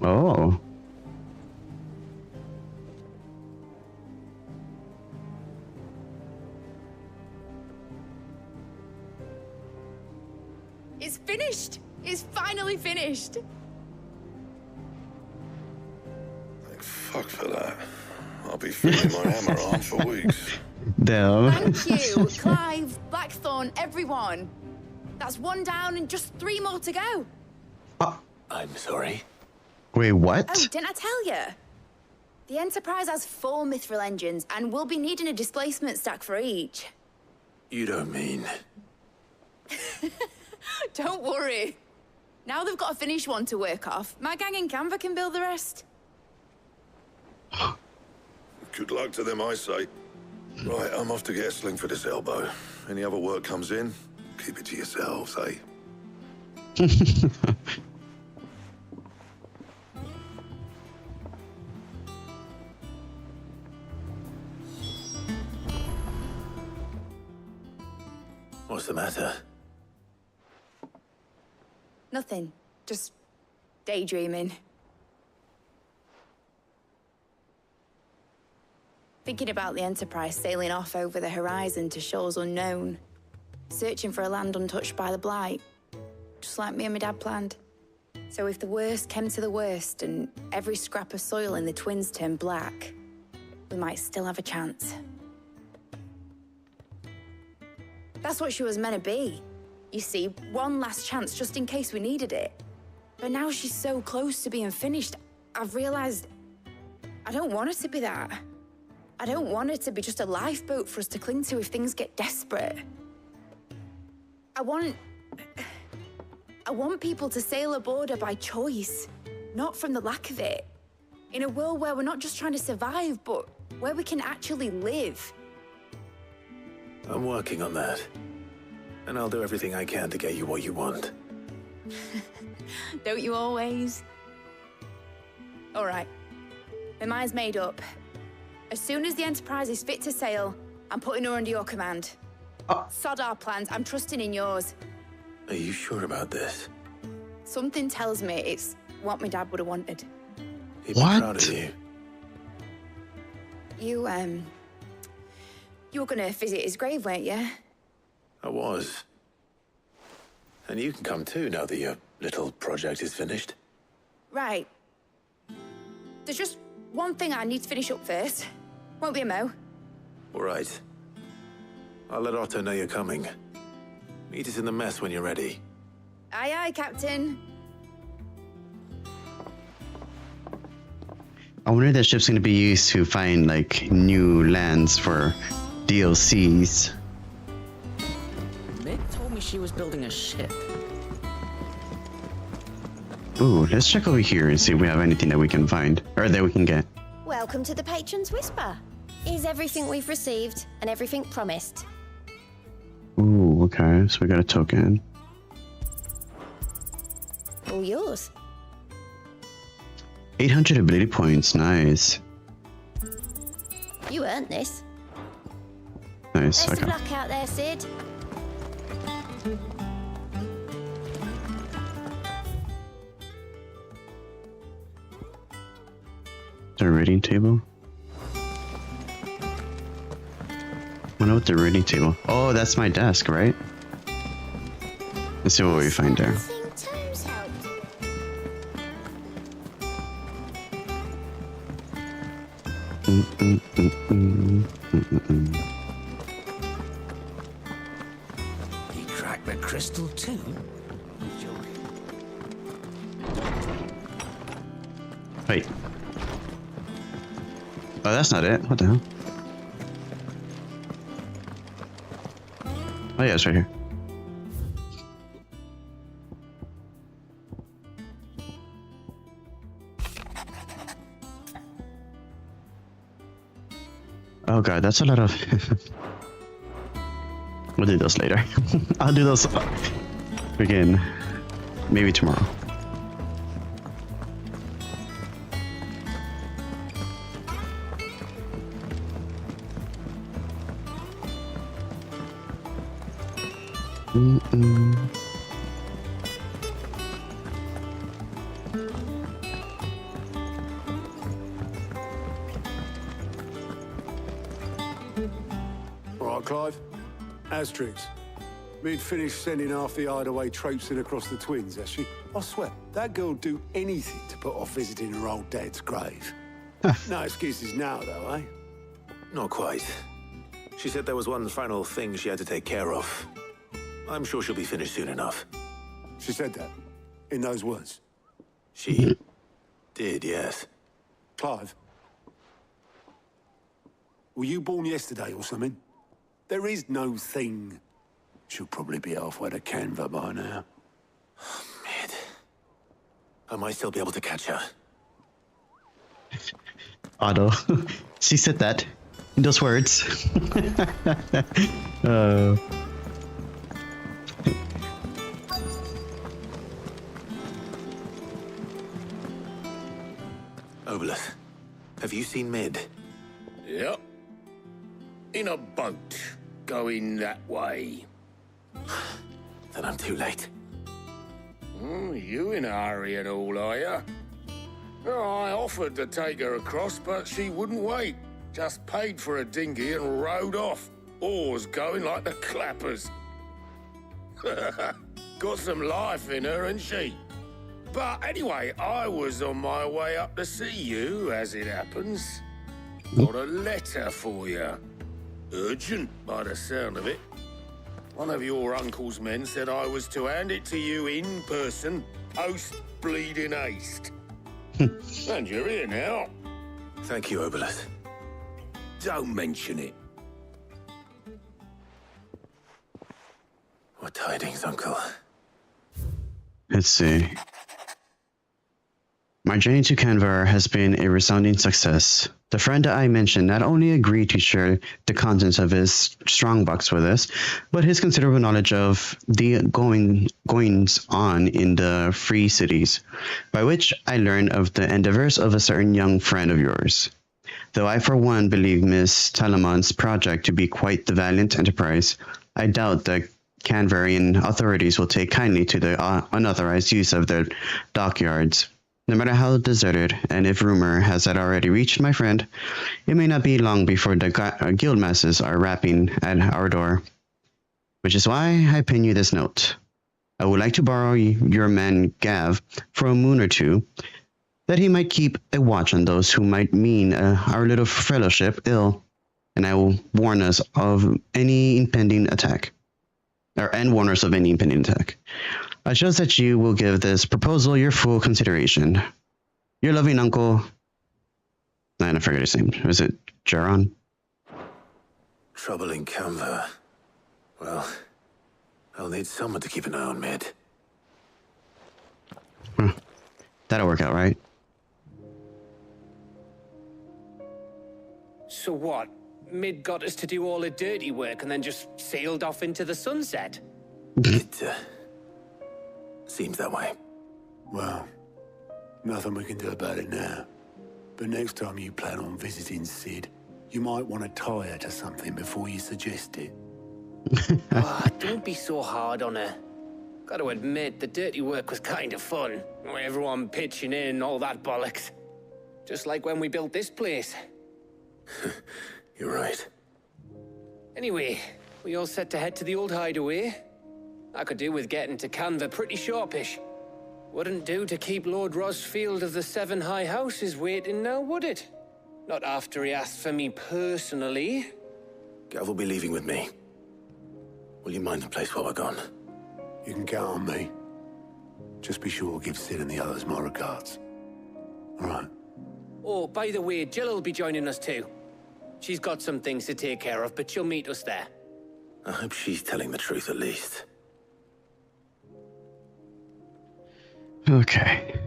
Oh. It's finished! It's finally finished! Thank fuck for that. I'll be feeling my hammer on for weeks. Damn. Thank you, Clive, Blackthorn, everyone. That's one down and just 3 more to go. I'm sorry. Wait, what? Oh, didn't I tell you? The Enterprise has 4 mithril engines, and we'll be needing a displacement stack for each. You don't mean... Don't worry. Now they've got a finished one to work off. My gang in Canva can build the rest. Good luck to them, I say. Right, I'm off to get a sling for this elbow. Any other work comes in, keep it to yourselves, eh? What's the matter? Nothing. Just daydreaming. Thinking about the Enterprise sailing off over the horizon to shores unknown. Searching for a land untouched by the Blight. Just like me and my dad planned. So if the worst came to the worst and every scrap of soil in the Twins turned black, we might still have a chance. That's what she was meant to be. You see, one last chance just in case we needed it. But now she's so close to being finished, I've realized I don't want it to be that. I don't want it to be just a lifeboat for us to cling to if things get desperate. I want people to sail aboard her by choice, not from the lack of it. In a world where we're not just trying to survive, but where we can actually live. I'm working on that. And I'll do everything I can to get you what you want. Don't you always? All right. My mind's made up. As soon as the Enterprise is fit to sail, I'm putting her under your command. Sod our plans, I'm trusting in yours. Are you sure about this? Something tells me it's what my dad would have wanted. He'd be proud of you. You were gonna visit his grave, weren't you? I was. And you can come too now that your little project is finished. Right. There's just one thing I need to finish up first. Won't be a mo. All right. I'll let Otto know you're coming. Meet us in the mess when you're ready. Aye, aye, Captain. I wonder if that ship's gonna be used to find like new lands for DLCs. Meg told me she was building a ship. Ooh, let's check over here and see if we have anything that we can find or that we can get. Welcome to the Patron's Whisper. Is everything we've received and everything promised? Ooh, okay, so we got a token. All yours. 800 ability points, nice. You earned this. Nice, Best okay. of luck out there, Sid. The reading table? Wonder what the reading table? Oh, that's my desk, right? Let's see what we find there. He cracked the crystal too? Wait. Oh, that's not it. What the hell? Oh yeah, it's right here. Oh god, that's a lot of... We'll do those later. I'll do those again, maybe tomorrow. Clive? Astrix. Mid finished sending half the hideaway traipsing across the twins, has she? I swear, that girl'd do anything to put off visiting her old dad's grave. No excuses now, though, eh? Not quite. She said there was one final thing she had to take care of. I'm sure she'll be finished soon enough. She said that? In those words? She did, yes. Clive? Were you born yesterday or something? There is no thing. She'll probably be halfway to Canva by now. Mid. I might still be able to catch her. Otto. She said that in those words. Obolus, have you seen Mid? Yep. In a boat, going that way. Then I'm too late. You in a hurry and all, are you? I offered to take her across, but she wouldn't wait. Just paid for a dinghy and rowed off. Oars going like the clappers. Got some life in her, ain't she? But anyway, I was on my way up to see you, as it happens. Got a letter for you. Urgent, by the sound of it. One of your uncle's men said I was to hand it to you in person, post-bleeding haste. And you're here now. Thank you, Obolus. Don't mention it. What tidings, Uncle? Let's see. My journey to Canvar has been a resounding success. The friend that I mentioned not only agreed to share the contents of his strongbox with us, but his considerable knowledge of the goings on in the free cities, by which I learned of the endeavors of a certain young friend of yours. Though I for one believe Miss Talamon's project to be quite the valiant enterprise, I doubt the Canvarian authorities will take kindly to the unauthorized use of their dockyards. No matter how deserted, and if rumor has that already reached my friend, it may not be long before the guild masses are rapping at our door. Which is why I pin you this note. I would like to borrow your man Gav for a moon or two, that he might keep a watch on those who might mean our little fellowship ill, and I will warn us of any impending attack. And warn us of any impending attack. I trust that you will give this proposal your full consideration. Your loving uncle... I forget his name. Was it Jaron? Trouble in Canva. Well, I'll need someone to keep an eye on Mid. That'll work out, right? So what? Mid got us to do all the dirty work and then just sailed off into the sunset? It seems that way. Well, nothing we can do about it now. But next time you plan on visiting Sid, you might want to tie her to something before you suggest it. Don't be so hard on her. Got to admit, the dirty work was kind of fun. Everyone pitching in, all that bollocks. Just like when we built this place. You're right. Anyway, we all set to head to the old hideaway. I could do with getting to Canva pretty sharpish. Wouldn't do to keep Lord Rosfield of the Seven High Houses waiting now, would it? Not after he asked for me personally. Gav will be leaving with me. Will you mind the place while we're gone? You can count on me. Just be sure to give Sid and the others my regards. All right. Oh, by the way, Jill will be joining us too. She's got some things to take care of, but she'll meet us there. I hope she's telling the truth at least. Okay.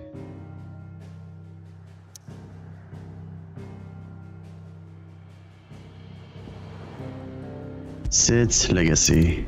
Sid's legacy.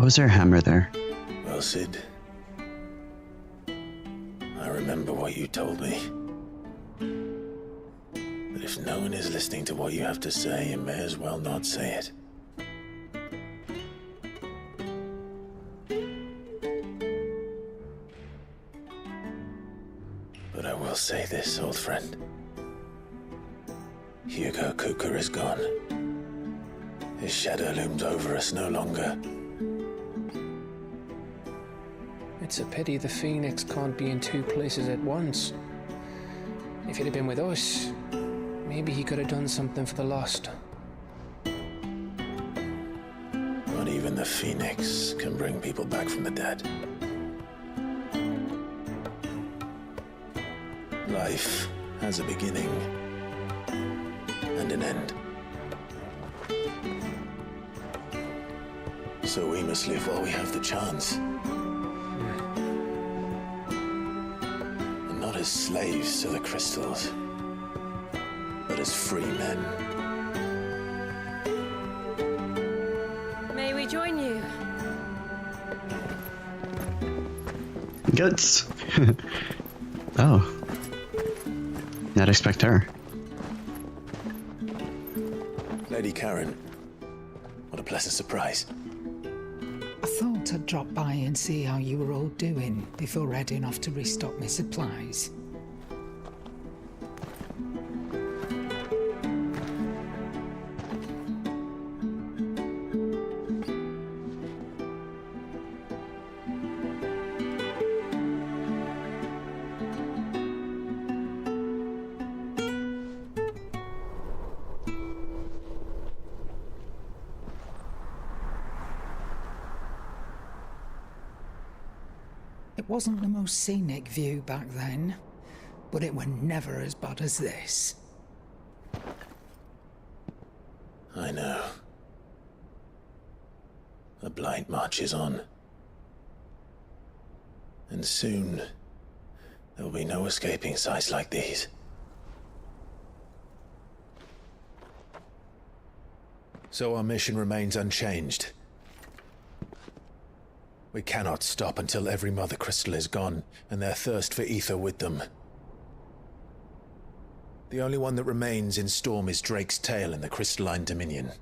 was there a hammer there? Well, Sid, I remember what you told me. That if no one is listening to what you have to say, you may as well not say it. But I will say this, old friend. Hugo Kuka is gone. His shadow looms over us no longer. It's a pity the Phoenix can't be in two places at once. If he'd have been with us, maybe he could have done something for the lost. Not even the Phoenix can bring people back from the dead. Life has a beginning and an end. So we must live while we have the chance. And not as slaves to the crystals, but as free men. May we join you? Goods. Oh. Not expect her. Lady Karen, what a pleasant surprise. I thought I'd drop by and see how you were all doing before heading off to restock my supplies. It wasn't the most scenic view back then, but it were never as bad as this. I know. The Blight March is on. And soon, there will be no escaping sights like these. So our mission remains unchanged. We cannot stop until every Mother Crystal is gone, and their thirst for ether with them. The only one that remains in Storm is Drake's Tail in the Crystalline Dominion.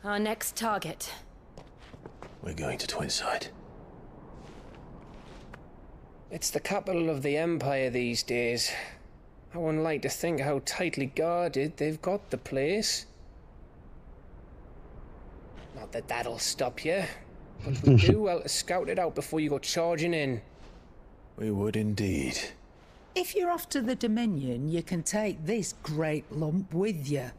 Our next target. We're going to Twinside. It's the capital of the Empire these days. I wouldn't like to think how tightly guarded they've got the place. Not that that'll stop you. But we do well to scout it out before you go charging in. We would indeed. If you're off to the Dominion, you can take this great lump with you.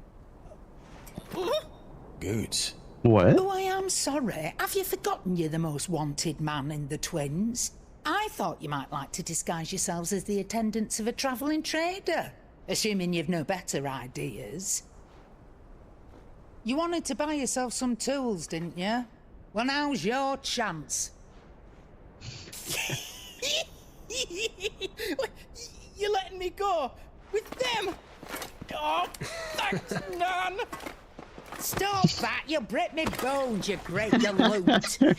Goods. What? Oh, I am sorry. Have you forgotten you're the most wanted man in the Twins? I thought you might like to disguise yourselves as the attendants of a travelling trader, assuming you've no better ideas. You wanted to buy yourself some tools, didn't you? Well, now's your chance. You're letting me go with them? Oh, thanks, Nan. Stop that! You'll break me bones, you great galoot.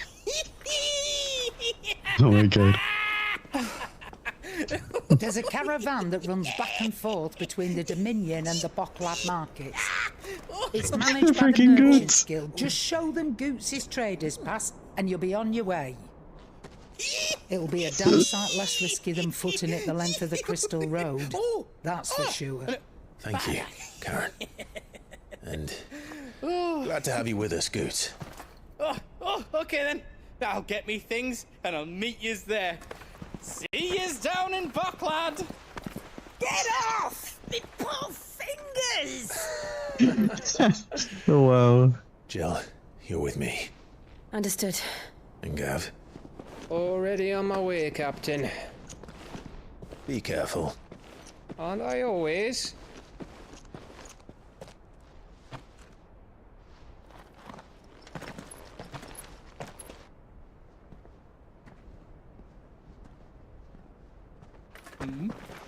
Oh my god. There's a caravan that runs back and forth between the Dominion and the Bocklad markets. It's managed by the Freaking Merchants Goots. Guild. Just show them Goots' traders pass and you'll be on your way. It'll be a damn sight less risky than footing it the length of the Crystal Road. That's for sure. Thank you, Karen. And glad to have you with us, Goots. Okay then. I'll get me things and I'll meet yous there. See yous down in Bocklad. Get off! Me poor fingers! Oh wow. Jill, you're with me. Understood. And Gav, Already on my way, Captain. be careful. Aren't I always?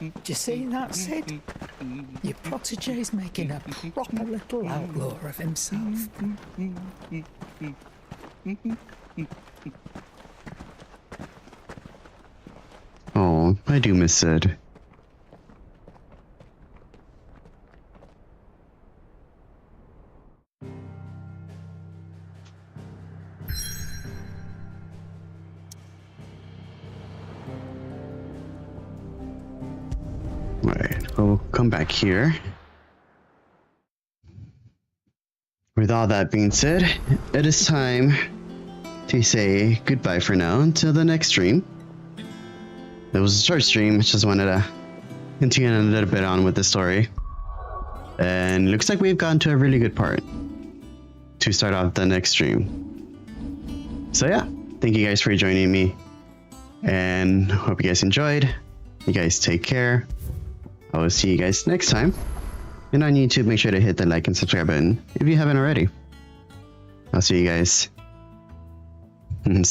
Do you see that, Sid? Your protege's making a proper little outlaw of himself. Oh, I do miss Sid. Alright, we'll come back here. With all that being said, it is time to say goodbye for now until the next stream. It was a short stream, just wanted to continue a little bit on with the story. And looks like we've gotten to a really good part to start off the next stream. So yeah, thank you guys for joining me. And hope you guys enjoyed. You guys take care. I will see you guys next time. And on YouTube, make sure to hit the like and subscribe button if you haven't already. I'll see you guys.